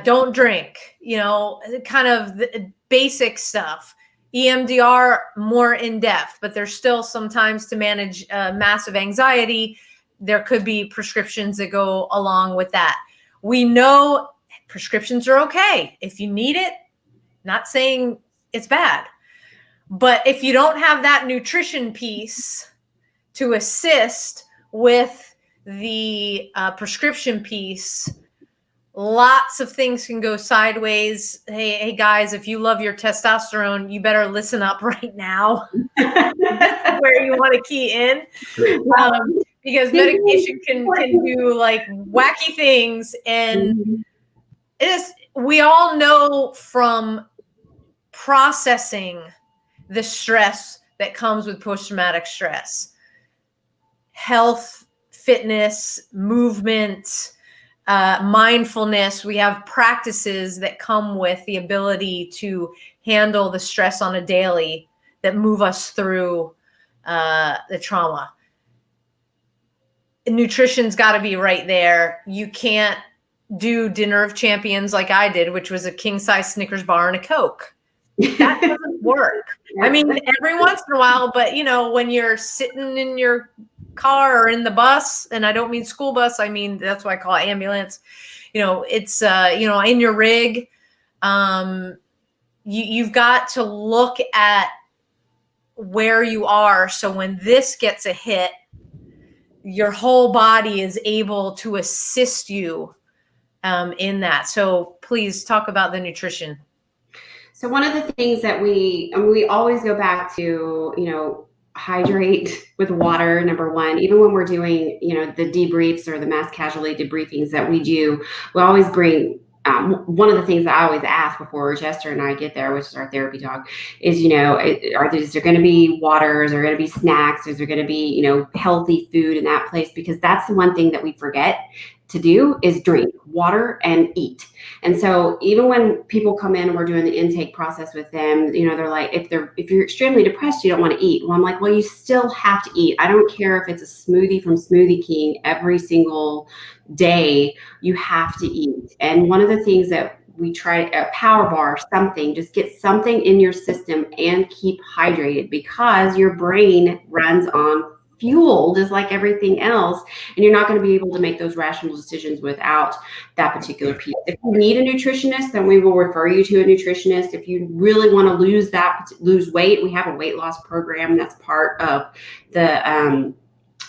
S1: Don't drink. You know, kind of the basic stuff. EMDR, more in depth, but there's still sometimes to manage massive anxiety. There could be prescriptions that go along with that. We know prescriptions are okay. If you need it, not saying it's bad. But if you don't have that nutrition piece to assist with the prescription piece, lots of things can go sideways. Hey guys, if you love your testosterone, you better listen up right now. That's where you want to key in. Because medication can do like wacky things. And we all know from processing the stress that comes with post-traumatic stress, health, fitness, movement, mindfulness. We have practices that come with the ability to handle the stress on a daily that move us through the trauma. nutrition's got to be right there. You can't do dinner of champions like I did, which was a king size Snickers bar and a Coke. That doesn't work. I mean, every once in a while, but when you're sitting in your car or in the bus, and I don't mean school bus, I mean, that's why I call it ambulance. It's, in your rig, you've got to look at where you are. So when this gets a hit, your whole body is able to assist you in that. So please talk about the nutrition.
S2: So one of the things that we always go back to, hydrate with water, number one. Even when we're doing, the debriefs or the mass casualty debriefings that we do, we always bring, one of the things that I always ask before Chester and I get there, which is our therapy dog, is, is there going to be water? Is there going to be snacks? Is there going to be, healthy food in that place? Because that's the one thing that we forget to do is drink water and eat. And so even when people come in and we're doing the intake process with them, they're like, if you're extremely depressed, you don't want to eat. Well, I'm like, well, you still have to eat. I don't care if it's a smoothie from Smoothie King every single day, you have to eat. And one of the things that we try, a power bar, something, just get something in your system and keep hydrated, because your brain runs on fuel just like everything else, and you're not going to be able to make those rational decisions without that particular piece. If you need a nutritionist, then we will refer you to a nutritionist. If you really want to lose weight, we have a weight loss program that's part of the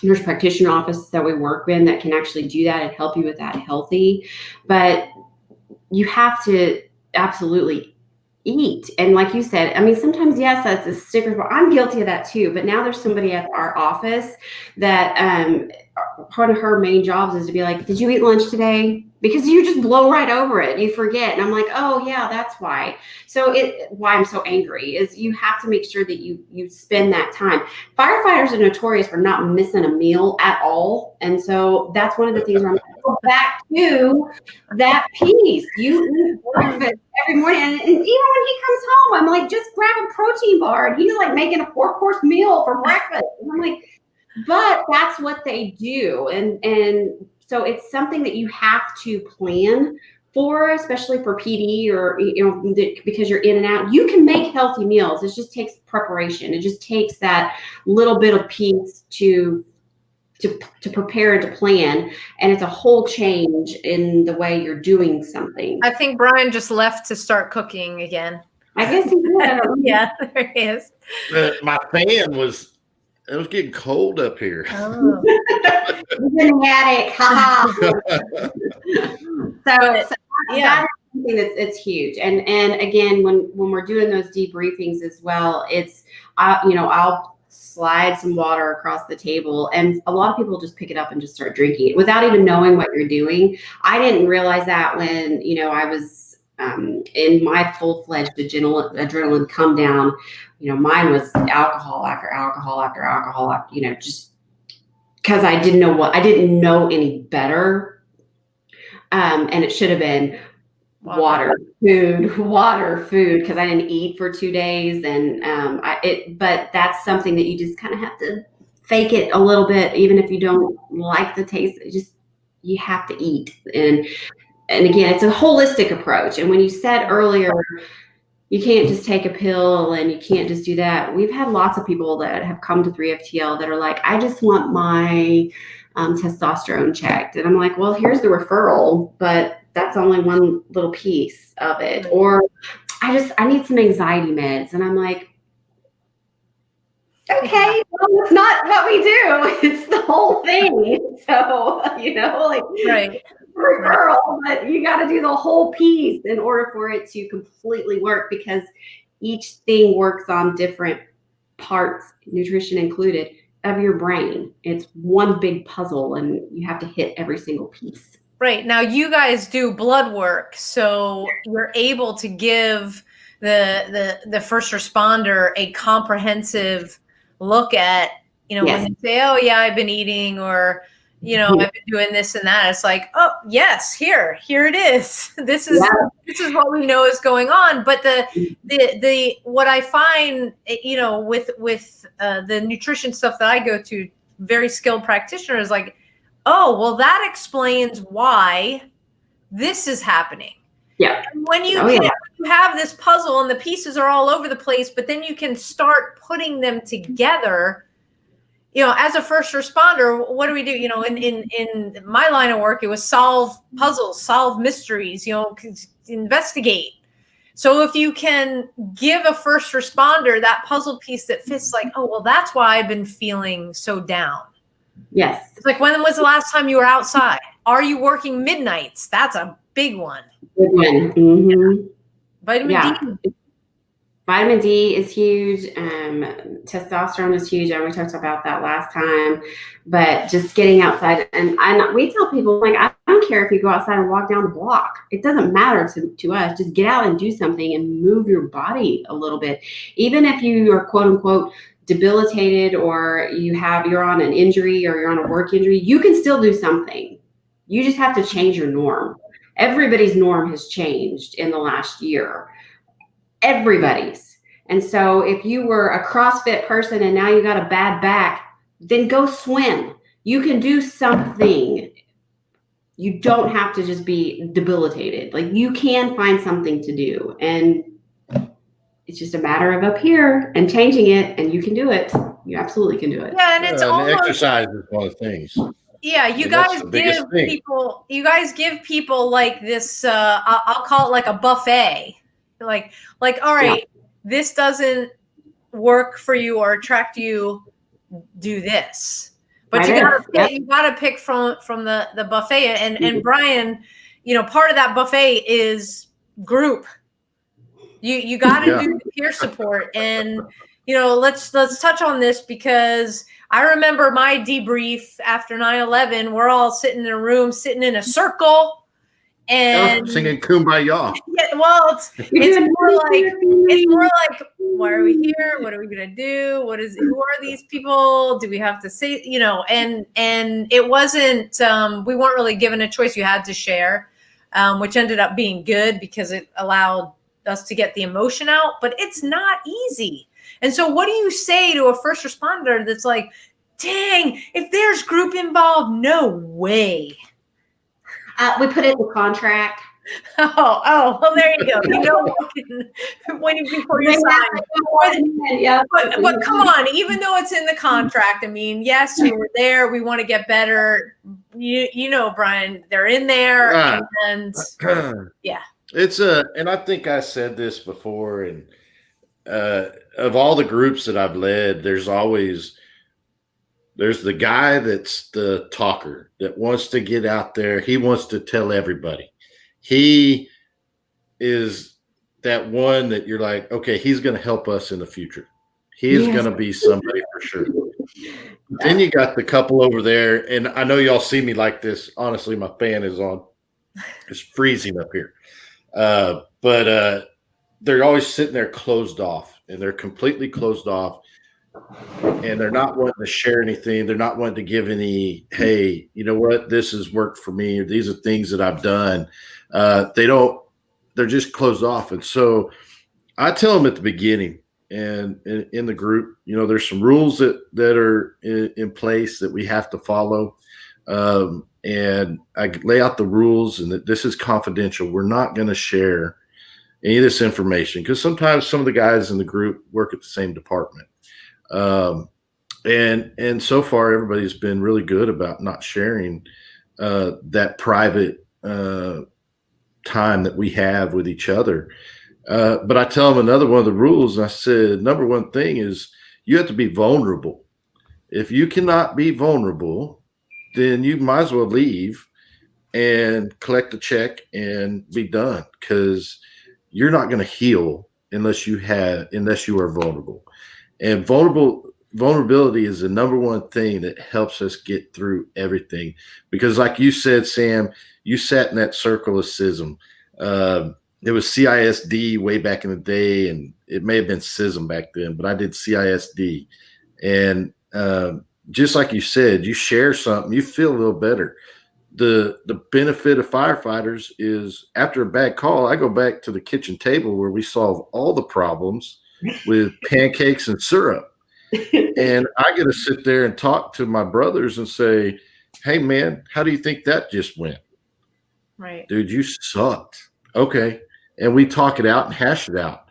S2: nurse practitioner office that we work in that can actually do that and help you with that healthy. But you have to absolutely eat. And like you said, I mean, sometimes, yes, that's a Snickers bar. I'm guilty of that too. But now there's somebody at our office that part of her main jobs is to be like, did you eat lunch today? Because you just blow right over it. You forget. And I'm like, oh yeah, that's why. So why I'm so angry is you have to make sure that you spend that time. Firefighters are notorious for not missing a meal at all. And so that's one of the things where I'm going to go back to that piece. You eat breakfast every morning. And even when he comes home, I'm like, just grab a protein bar. And he's like making a 4-course meal for breakfast. And I'm like, but that's what they do. And so it's something that you have to plan for, especially for PD or, because you're in and out. You can make healthy meals. It just takes preparation. It just takes that little bit of piece to prepare and to plan. And it's a whole change in the way you're doing something.
S1: I think Brian just left to start cooking again.
S2: I guess he did.
S1: Yeah, there he is.
S3: My fan was getting cold up here.
S1: Oh.
S2: He's an attic. Ha So
S1: yeah.
S2: that is something it's huge. And again, when we're doing those debriefings as well, it's I'll slide some water across the table, and a lot of people just pick it up and just start drinking it without even knowing what you're doing. I didn't realize that when I was in my full-fledged adrenaline come down. Mine was alcohol after alcohol after alcohol, just because I didn't know any better. And it should have been water, food, because I didn't eat for 2 days. And but that's something that you just kind of have to fake it a little bit, even if you don't like the taste. You have to eat. And again, it's a holistic approach. And when you said earlier, you can't just take a pill and you can't just do that. We've had lots of people that have come to 3FTL that are like, I just want my testosterone checked. And I'm like, well, here's the referral, but that's only one little piece of it. Or I need some anxiety meds. And I'm like, okay, well, it's not what we do. It's the whole thing. So,
S1: Right.
S2: Referral, but you got to do the whole piece in order for it to completely work, because each thing works on different parts, nutrition included, of your brain. It's one big puzzle, and you have to hit every single piece.
S1: Right. Now you guys do blood work, so you're able to give the first responder a comprehensive look at,
S2: Yes.
S1: when they say, oh yeah, I've been eating, or I've been doing this and that. It's like, oh yes, here it is. This is what we know is going on. But the what I find, with the nutrition stuff that I go to, very skilled practitioners, like, oh, well, that explains why this is happening.
S2: Yeah.
S1: And when you you have this puzzle and the pieces are all over the place, but then you can start putting them together. You know, as a first responder, what do we do? You know, in my line of work, it was solve puzzles, solve mysteries, you know, investigate. So if you can give a first responder that puzzle piece that fits, like, oh, well, that's why I've been feeling so down.
S2: Yes.
S1: It's like, when was the last time you were outside? Are you working midnights? That's a big one.
S2: Good one. Mm-hmm.
S1: Vitamin D.
S2: Vitamin D is huge. Testosterone is huge. And we talked about that last time. But just getting outside. And we tell people, like, I don't care if you go outside and walk down the block. It doesn't matter to us. Just get out and do something and move your body a little bit. Even if you are, quote unquote, debilitated, or you're on an injury, or you're on a work injury, you can still do something. You just have to change your norm. Everybody's norm has changed in the last year. Everybody's. And so if you were a CrossFit person and now you got a bad back, then go swim. You can do something. You don't have to just be debilitated. Like, you can find something to do. And it's just a matter of up here and changing it, and you can do it. You absolutely can do it.
S1: Yeah, and it's almost,
S3: exercise is one of the things.
S1: Yeah, you guys give people like this. I'll call it like a buffet. Like, all right, this doesn't work for you or attract you. Do this, but you gotta pick from the buffet. And Brian, you know, part of that buffet is group. You got to do the peer support. And, you know, let's touch on this, because I remember my debrief after 9/11. We're all sitting in a room, sitting in a circle, and
S3: singing Kumbaya.
S1: Yeah, well, it's more like, why are we here? What are we gonna do? Who are these people? Do we have to say, you know? And it wasn't. We weren't really given a choice. You had to share, which ended up being good because it allowed us to get the emotion out. But it's not easy. And so, what do you say to a first responder that's like, dang, if there's group involved, no way.
S2: We put it in the contract.
S1: Oh, well, there you go. You know, when before you sign. Yeah. But come on, even though it's in the contract, I mean, yes, we were there. We want to get better. You know, Brian, they're in there, and yeah.
S3: It's and I think I said this before, and of all the groups that I've led, there's the guy that's the talker that wants to get out there. He wants to tell everybody. He is that one that you're like, okay, he's going to help us in the future. He is going to be somebody for sure. Then you got the couple over there, and I know y'all see me like this. Honestly, my fan is on. It's freezing up here. But they're always sitting there closed off, and they're completely closed off. And they're not wanting to share anything. They're not wanting to give any, hey, you know what, this has worked for me, or these are things that I've done. They're just closed off. And so I tell them at the beginning and in the group, you know, there's some rules that are in place that we have to follow. And I lay out the rules, and that this is confidential. We're not going to share any of this information, because sometimes some of the guys in the group work at the same department. And so far everybody's been really good about not sharing that private time that we have with each other. But I tell them another one of the rules, and I said, number one thing is you have to be vulnerable. If you cannot be vulnerable, then you might as well leave and collect a check and be done, because you're not going to heal unless you are vulnerable. And vulnerability is the number one thing that helps us get through everything. Because like you said, Sam, you sat in that circle of CISM. It was CISD way back in the day, and it may have been CISM back then, but I did CISD. And just like you said, you share something, you feel a little better. The benefit of firefighters is after a bad call, I go back to the kitchen table where we solve all the problems with pancakes and syrup. And I get to sit there and talk to my brothers and say, Hey man, how do you think that just went?
S1: Right.
S3: Dude, you sucked. Okay. And we talk it out and hash it out.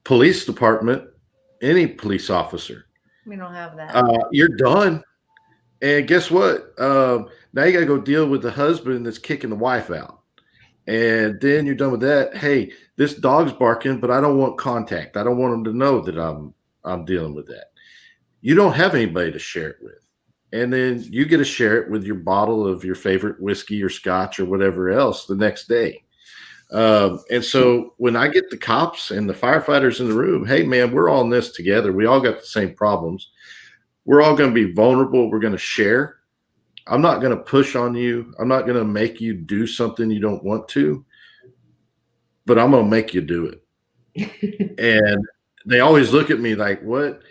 S3: Police department, any police officer,
S1: We don't have that.
S3: you're done. And guess what? Now you got to go deal with the husband that's kicking the wife out. And then you're done with that. Hey, this dog's barking, but I don't want contact. I don't want them to know that I'm dealing with that. You don't have anybody to share it with. And then you get to share it with your bottle of your favorite whiskey or scotch or whatever else the next day. And so when I get the cops and the firefighters in the room, hey man, we're all in this together. We all got the same problems. We're all going to be vulnerable. We're going to share. I'm not going to push on you. I'm not going to make you do something you don't want to, but I'm going to make you do it. And they always look at me like, what?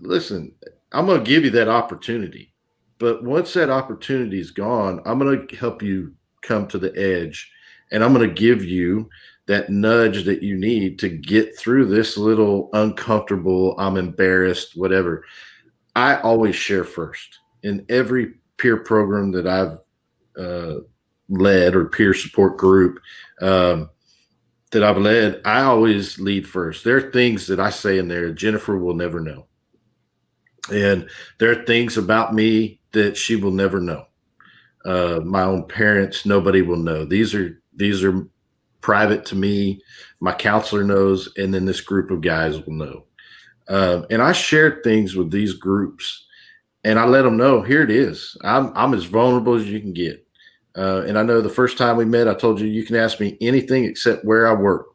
S3: Listen, I'm going to give you that opportunity. But once that opportunity is gone, I'm going to help you come to the edge. And I'm going to give you that nudge that you need to get through this little uncomfortable, I'm embarrassed, whatever. I always share first. In every peer program that I've led or peer support group that I've led, I always lead first. There are things that I say in there Jennifer will never know. And there are things about me that she will never know. My own parents, nobody will know. These are private to me. My counselor knows, and then this group of guys will know. And I share things with these groups, and I let them know, here it is. I'm as vulnerable as you can get. And I know the first time we met, I told you, you can ask me anything except where I work.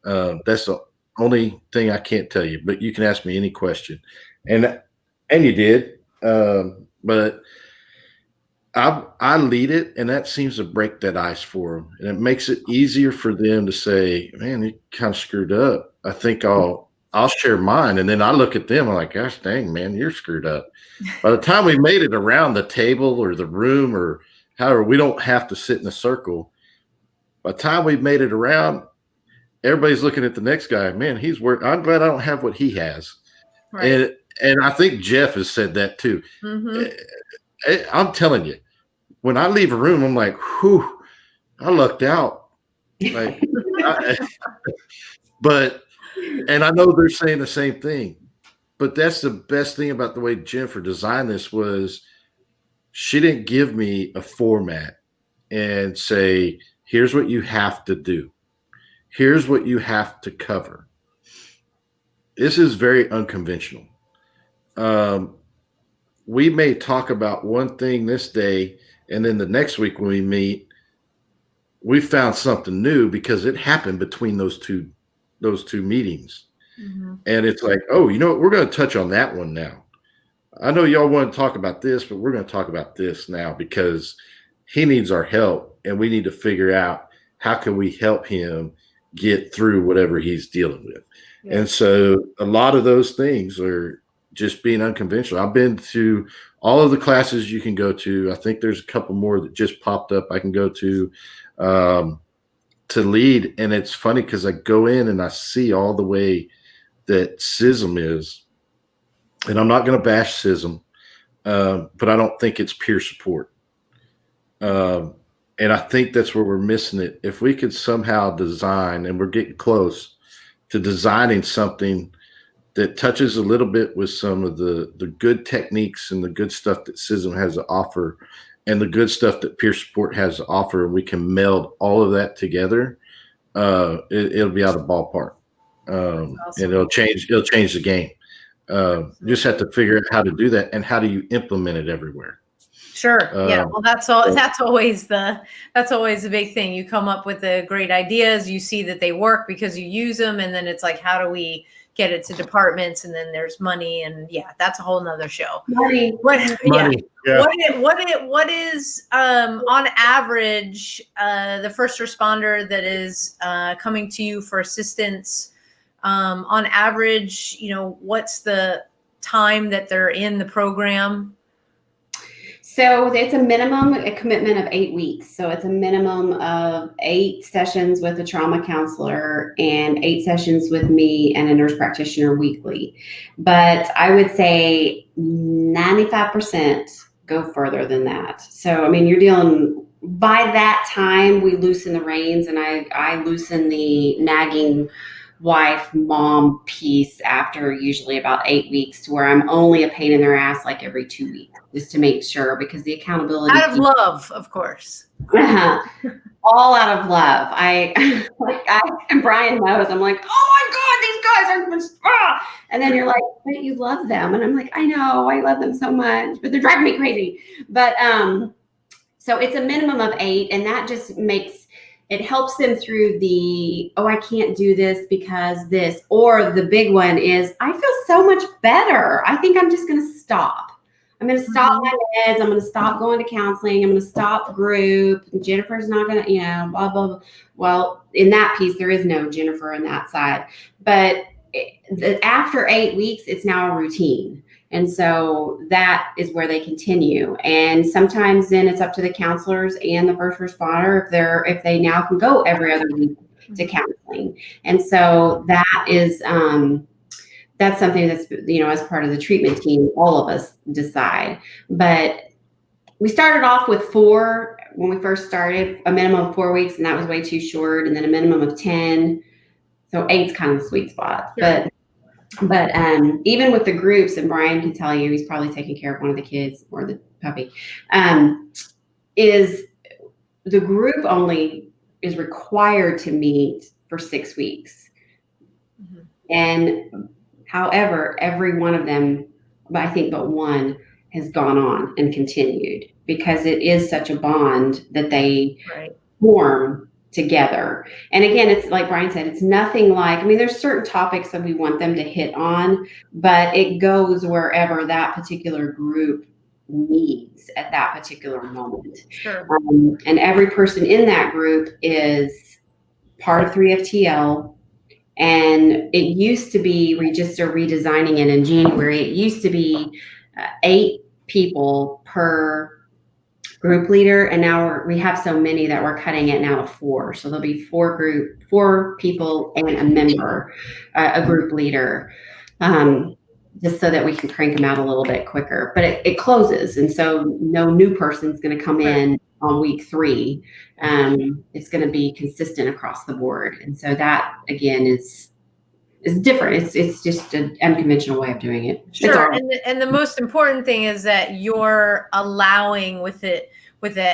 S3: That's the only thing I can't tell you, but you can ask me any question. And you did. But I lead it, and that seems to break that ice for them. And it makes it easier for them to say, man, you kind of screwed up. I think I'll share mine. And then I look at them, I'm like, gosh dang, man, you're screwed up. By the time we made it around the table or the room or however, we don't have to sit in a circle. By the time we've made it around, everybody's looking at the next guy. Man, he's working. I'm glad I don't have what he has. Right. And I think Jeff has said that too. Mm-hmm. I'm telling you, when I leave a room, I'm like, whew, I lucked out. Like, and I know they're saying the same thing, but that's the best thing about the way Jennifer designed this was she didn't give me a format and say, here's what you have to do. Here's what you have to cover. This is very unconventional. We may talk about one thing this day, and then the next week when we meet, we found something new because it happened between those two meetings. Mm-hmm. And it's like, oh, you know what? We're going to touch on that one now. I know y'all want to talk about this, but we're going to talk about this now because he needs our help, and we need to figure out how can we help him get through whatever he's dealing with. Yeah. And so a lot of those things are just being unconventional. I've been to all of the classes you can go to. I think there's a couple more that just popped up I can go to lead. And it's funny because I go in and I see all the way that CISM is. And I'm not going to bash CISM, but I don't think it's peer support. And I think that's where we're missing it. If we could somehow design, and we're getting close to designing something that touches a little bit with some of the good techniques and the good stuff that CISM has to offer and the good stuff that peer support has to offer, and we can meld all of that together, it'll be out of ballpark. Awesome. And it'll change the game. You just have to figure out how to do that and how do you implement it everywhere.
S1: Sure. Yeah. Well, that's always the big thing. You come up with the great ideas, you see that they work because you use them. And then it's like, how do we get it to departments? And then there's money, and that's a whole nother show.
S2: Money.
S1: Yeah. What is on average, the first responder that is coming to you for assistance, on average, what's the time that they're in the program?
S2: So it's a commitment of 8 weeks. So it's a minimum of 8 sessions with a trauma counselor and 8 sessions with me and a nurse practitioner weekly. But I would say 95% go further than that. So, I mean, you're dealing, by that time, we loosen the reins, and I loosen the nagging wife mom piece after usually about 8 weeks, to where I'm only a pain in their ass like every 2 weeks, just to make sure, because the accountability
S1: Out of love, of course.
S2: all out of love. And Brian knows, I'm like, oh my God, these guys are, and then you're like, but you love them. And I'm like, I know, I love them so much, but they're driving me crazy. But, so it's a minimum of 8, and that just it helps them through the, oh, I can't do this because this, or the big one is, I feel so much better. I think I'm just going to stop. I'm going to stop my meds. I'm going to stop going to counseling. I'm going to stop group. Jennifer's not going to, blah, blah, blah. Well, in that piece, there is no Jennifer on that side. But after 8 weeks, it's now a routine. And so that is where they continue. And sometimes then it's up to the counselors and the first responder if they now can go every other week to counseling. And so that is that's something that's, as part of the treatment team, all of us decide. But we started off with 4 when we first started, a minimum of 4 weeks, and that was way too short. And then a minimum of 10. So 8's kind of the sweet spot. Sure. But even with the groups, and Brian can tell you, he's probably taking care of one of the kids or the puppy, is the group only is required to meet for 6 weeks. Mm-hmm. And however, every one of them, I think but one, has gone on and continued, because it is such a bond that they form together. And again, it's like Brian said, it's nothing like, there's certain topics that we want them to hit on, but it goes wherever that particular group needs at that particular moment.
S1: Sure.
S2: And every person in that group is part of 3FTL. And it used to be, we just are redesigning it in January. It used to be 8 people per group leader, and now we have so many that we're cutting it now to 4. So there'll be 4 people and a member, a group leader, just so that we can crank them out a little bit quicker. But it closes, and so no new person's going to come in on week 3. It's going to be consistent across the board, and so that again is different. It's just an unconventional way of doing it.
S1: Sure. And the most important thing is that you're allowing, with the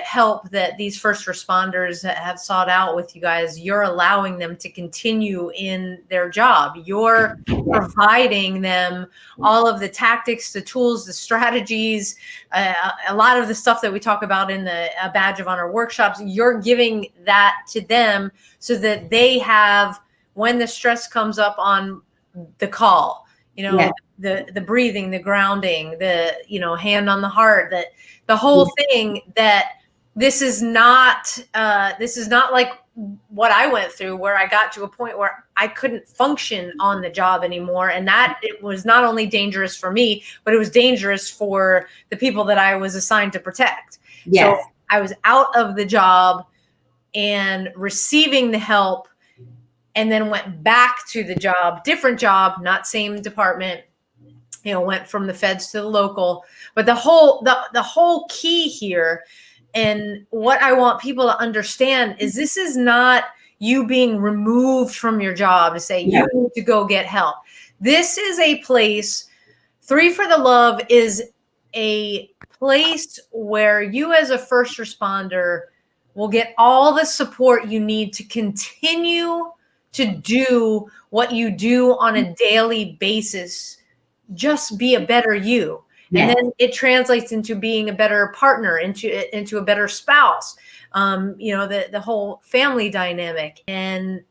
S1: help that these first responders have sought out with you guys, you're allowing them to continue in their job. You're providing them all of the tactics, the tools, the strategies, a lot of the stuff that we talk about in the Badge of Honor workshops. You're giving that to them so that they have, when the stress comes up on the call, the breathing, the grounding, the, hand on the heart, that the whole thing, that this is not like what I went through, where I got to a point where I couldn't function on the job anymore. And that it was not only dangerous for me, but it was dangerous for the people that I was assigned to protect. Yes. So I was out of the job and receiving the help, and then went back to the job, different job, not same department, went from the feds to the local. But the whole key here, and what I want people to understand, is this is not you being removed from your job to say you need to go get help. This is a place, 3 for the Love is a place where you as a first responder will get all the support you need to continue to do what you do on a daily basis. Just be a better you. Yes. And then it translates into being a better partner, into a better spouse, the whole family dynamic. And,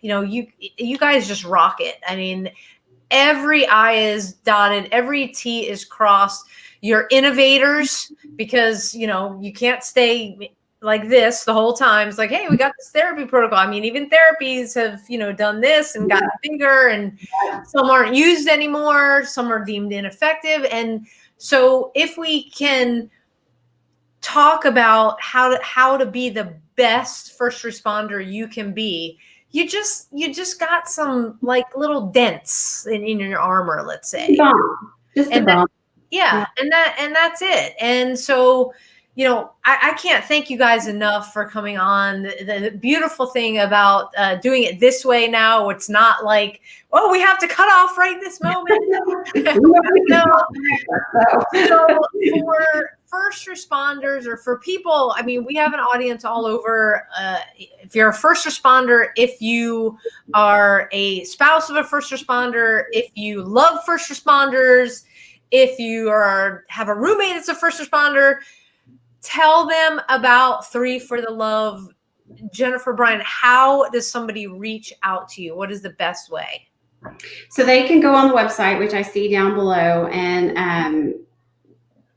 S1: you guys just rock it. Every I is dotted, every T is crossed. You're innovators, because, you can't stay like this the whole time. It's like, hey, we got this therapy protocol. Even therapies have, done this and gotten bigger, and some aren't used anymore. Some are deemed ineffective. And so if we can talk about how to be the best first responder you can be, you just got some like little dents in your armor, let's say.
S2: Just a bump.
S1: Yeah, and that's it. And so, I can't thank you guys enough for coming on. The beautiful thing about doing it this way now, it's not like, oh, we have to cut off right this moment. So for first responders or for people, I mean, we have an audience all over. If you're a first responder, if you are a spouse of a first responder, if you love first responders, if you have a roommate that's a first responder, tell them about 3 for the Love. Jennifer, Brian, how does somebody reach out to you? What is the best way?
S2: So they can go on the website, which I see down below, and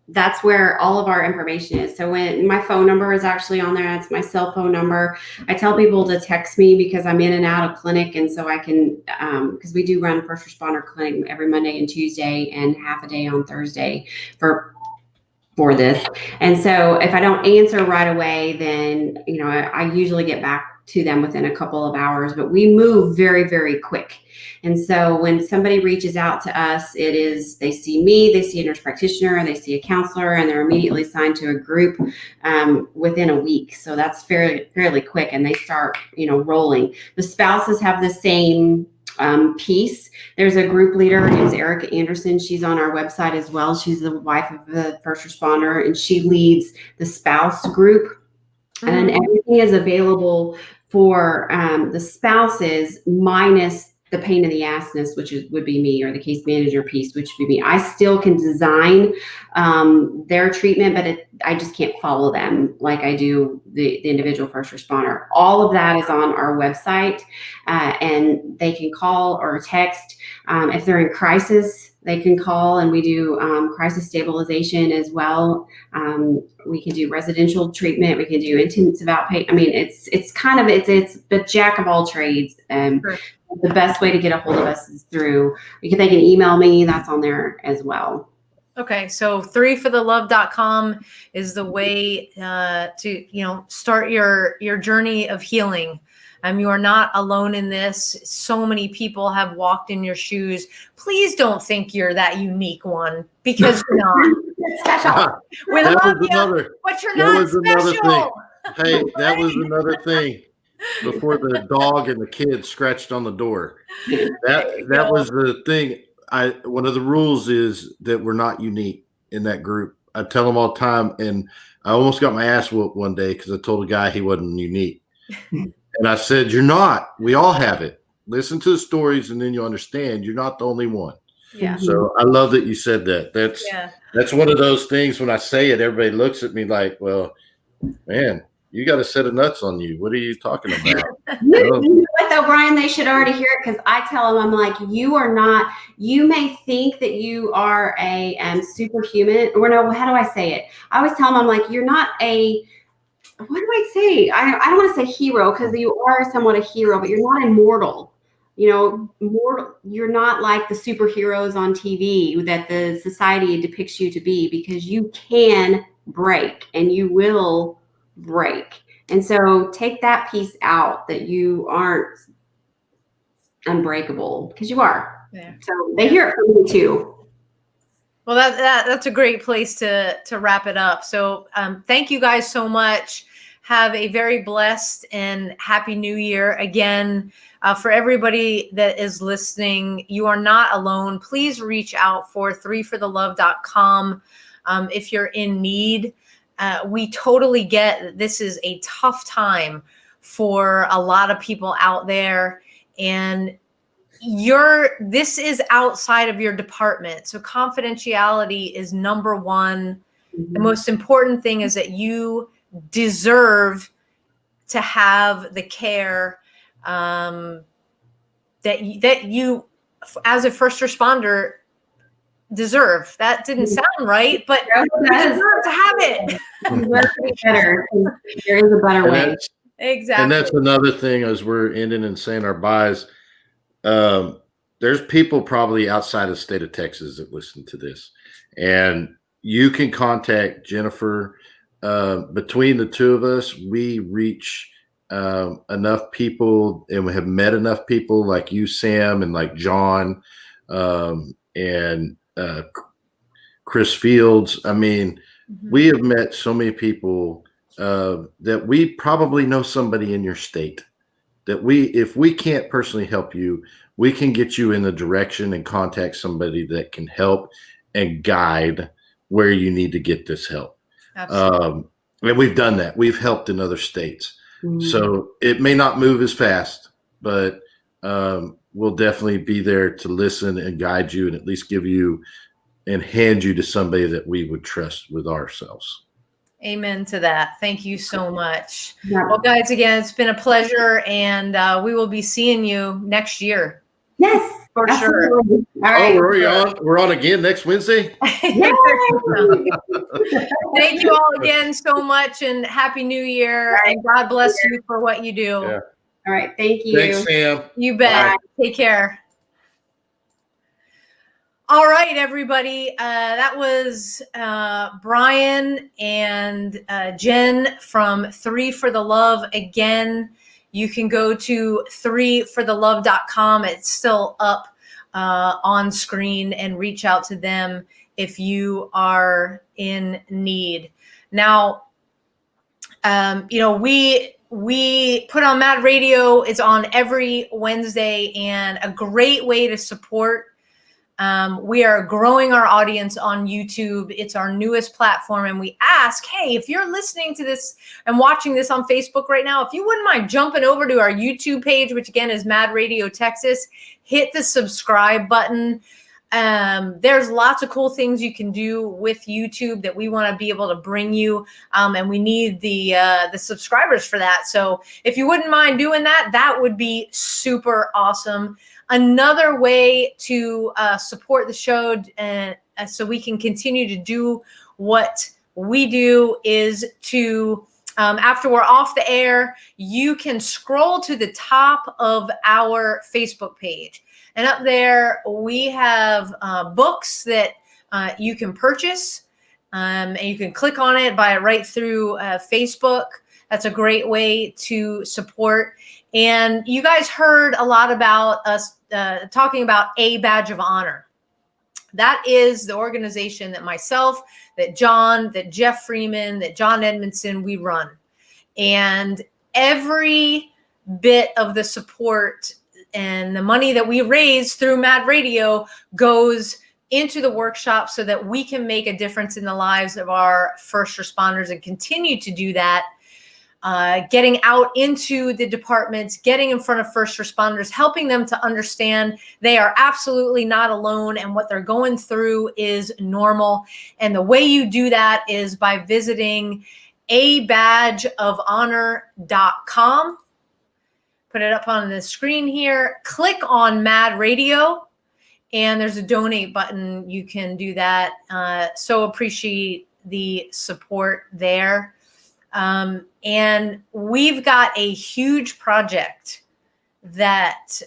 S2: that's where all of our information is. So when my phone number is actually on there, that's my cell phone number. I tell people to text me because I'm in and out of clinic. And so I can, because we do run first responder clinic every Monday and Tuesday and half a day on Thursday for this. And so if I don't answer right away, then, I usually get back to them within a couple of hours, but we move very, very quick. And so when somebody reaches out to us, they see me, they see a nurse practitioner, they see a counselor, and they're immediately assigned to a group within a week. So that's fairly quick, and they start, rolling. The spouses have the same piece. There's a group leader. Her name is Erica Anderson. She's on our website as well. She's the wife of the first responder, and she leads the spouse group. And everything is available for the spouses minus the pain in the assness, which would be me, or the case manager piece, which would be me. I still can design their treatment, but I just can't follow them like I do the individual first responder. All of that is on our website, and they can call or text. If they're in crisis, they can call, and we do crisis stabilization as well. We can do residential treatment. We can do intensive outpatient. I mean, it's the jack of all trades. Sure. The best way to get a hold of us is they can email me. That's on there as well.
S1: Okay, so 3forthelove.com is the way to start your journey of healing. You are not alone in this. So many people have walked in your shoes. Please don't think you're that unique one, because you're not. Special. We love you, but you're not special.
S3: Hey, that was another thing before the dog and the kid scratched on the door. That was the thing. One of the rules is that we're not unique in that group. I tell them all the time, and I almost got my ass whooped one day because I told a guy he wasn't unique. And I said, you're not. We all have it. Listen to the stories, and then you'll understand you're not the only one.
S1: Yeah.
S3: So I love that you said that. That's one of those things when I say it, everybody looks at me like, well, man, you got a set of nuts on you. What are you talking about?
S2: You know what, though, Brian? They should already hear it, because I tell them, I'm like, you are not. You may think that you are a superhuman. Or no, how do I say it? I always tell them, I'm like, you're not a. What do I say? I don't want to say hero, because you are somewhat a hero, but you're not immortal. You're not like the superheroes on TV that the society depicts you to be, because you can break and you will break. And so take that piece out, that you aren't unbreakable, because you are. Yeah. So they hear it from me too.
S1: Well, that's a great place to wrap it up. So thank you guys so much. Have a very blessed and happy new year. Again, for everybody that is listening, you are not alone. Please reach out for 3forthelove.com if you're in need. We totally get that this is a tough time for a lot of people out there, and this is outside of your department. So confidentiality is number one. Mm-hmm. The most important thing is that you deserve to have the care that you as a first responder deserve. That didn't sound right, but you deserve to have it.
S2: Better. There is a better way.
S1: Exactly.
S3: And that's another thing, as we're ending and saying our byes. There's people probably outside of the state of Texas that listen to this, and you can contact Jennifer between the two of us, we reach enough people, and we have met enough people like you, Sam, and like John, and Chris Fields. I mean, we have met so many people that we probably know somebody in your state that if we can't personally help you, we can get you in the direction and contact somebody that can help and guide where you need to get this help. And we've done that. We've helped in other states. So it may not move as fast, but we'll definitely be there to listen and guide you and at least give you and hand you to somebody that we would trust with ourselves.
S1: Amen to that. Thank you so much. Yeah. Well, guys, again, it's been a pleasure, and we will be seeing you next year.
S2: Yes,
S1: for
S2: absolutely.
S1: sure.
S2: All right.
S3: We're on again next Wednesday.
S1: Thank you all again so much, and Happy New Year, and God bless you for what you do.
S3: Yeah.
S2: All right. Thank you.
S3: Thanks, Sam.
S1: You bet. Bye. Take care. All right, everybody. That was Brian and Jen from 3 for the Love. Again, you can go to 3forthelove.com. It's still up on screen, and reach out to them if you are in need. Now, we put on Mad Radio. It's on every Wednesday, and a great way to support. We are growing our audience on YouTube. It's our newest platform. And we ask, hey, if you're listening to this and watching this on Facebook right now, if you wouldn't mind jumping over to our YouTube page, which again is Mad Radio Texas, hit the subscribe button. There's lots of cool things you can do with YouTube that we want to be able to bring you. And we need the subscribers for that. So if you wouldn't mind doing that, that would be super awesome. Another way to support the show and so we can continue to do what we do is to, after we're off the air, you can scroll to the top of our Facebook page. And up there, we have books that you can purchase, and you can click on it, buy it right through Facebook. That's a great way to support. And you guys heard a lot about us talking about A Badge of Honor. That is the organization that myself, that John, that Jeff Freeman, that John Edmondson, we run. And every bit of the support and the money that we raise through Mad Radio goes into the workshop so that we can make a difference in the lives of our first responders and continue to do that. Getting out into the departments, getting in front of first responders, helping them to understand they are absolutely not alone and what they're going through is normal. And the way you do that is by visiting abadgeofhonor.com. Put it up on the screen here. Click on Mad Radio, and there's a donate button. You can do that. So appreciate the support there. And we've got a huge project that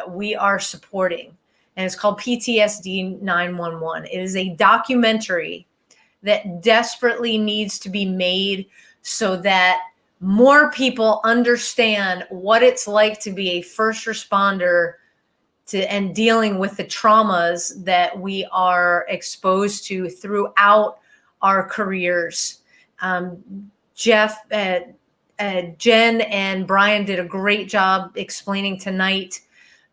S1: we are supporting, and it's called PTSD 911. It is a documentary that desperately needs to be made so that more people understand what it's like to be a first responder and dealing with the traumas that we are exposed to throughout our careers. Jen and Brian did a great job explaining tonight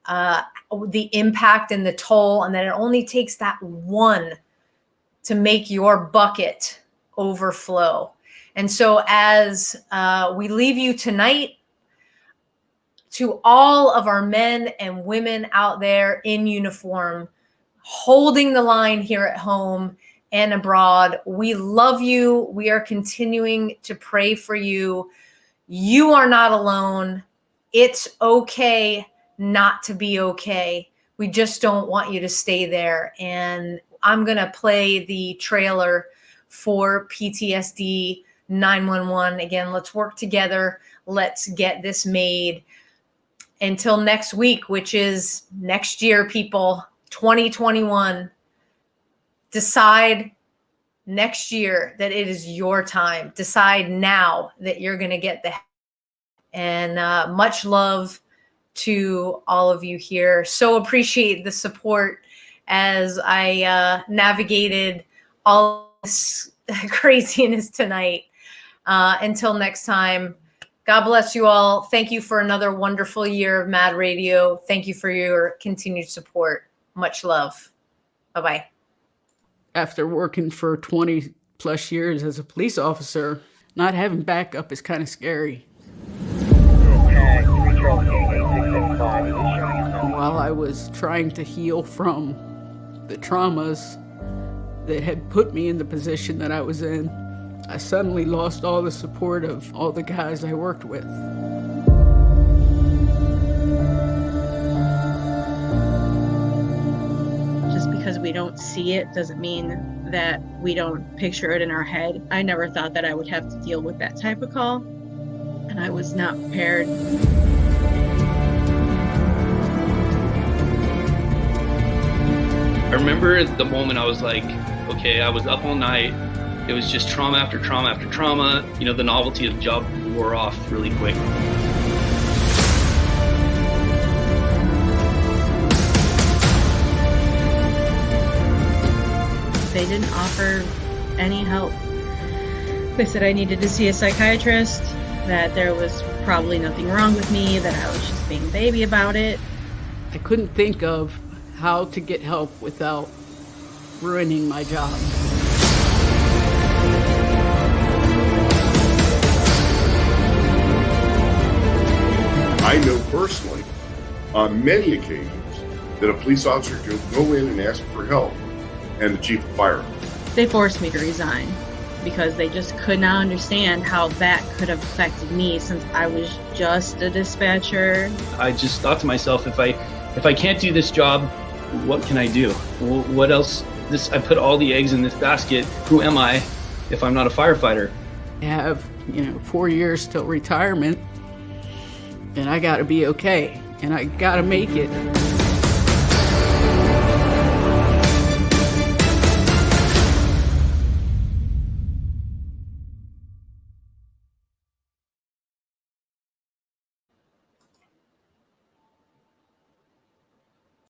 S1: the impact and the toll, and that it only takes that one to make your bucket overflow. And so as we leave you tonight, to all of our men and women out there in uniform, holding the line here at home and abroad, we love you. We are continuing to pray for you. You are not alone. It's okay not to be okay. We just don't want you to stay there. And I'm going to play the trailer for PTSD 911. Again, let's work together. Let's get this made. Until next week, which is next year, people, 2021. Decide next year that it is your time. Decide now that you're going to get the help. And much love to all of you here. So appreciate the support as I navigated all this craziness tonight. Until next time, God bless you all. Thank you for another wonderful year of Mad Radio. Thank you for your continued support. Much love. Bye-bye.
S4: After working for 20 plus years as a police officer, not having backup is kind of scary. While I was trying to heal from the traumas that had put me in the position that I was in, I suddenly lost all the support of all the guys I worked with.
S5: Just because we don't see it doesn't mean that we don't picture it in our head. I never thought that I would have to deal with that type of call, and I was not prepared.
S6: I remember the moment I was like, okay, I was up all night. It was just trauma after trauma after trauma. You know, the novelty of the job wore off really quick.
S5: They didn't offer any help. They said I needed to see a psychiatrist, that there was probably nothing wrong with me, that I was just being a baby about it.
S4: I couldn't think of how to get help without ruining my job.
S7: I know personally, on many occasions, that a police officer can go in and ask for help, and the chief will fire him.
S5: They forced me to resign because they just could not understand how that could have affected me, since I was just a dispatcher.
S6: I just thought to myself, if I can't do this job, what can I do? What else? I put all the eggs in this basket. Who am I if I'm not a firefighter?
S4: I have, 4 years till retirement, and I gotta be okay, and I gotta make it.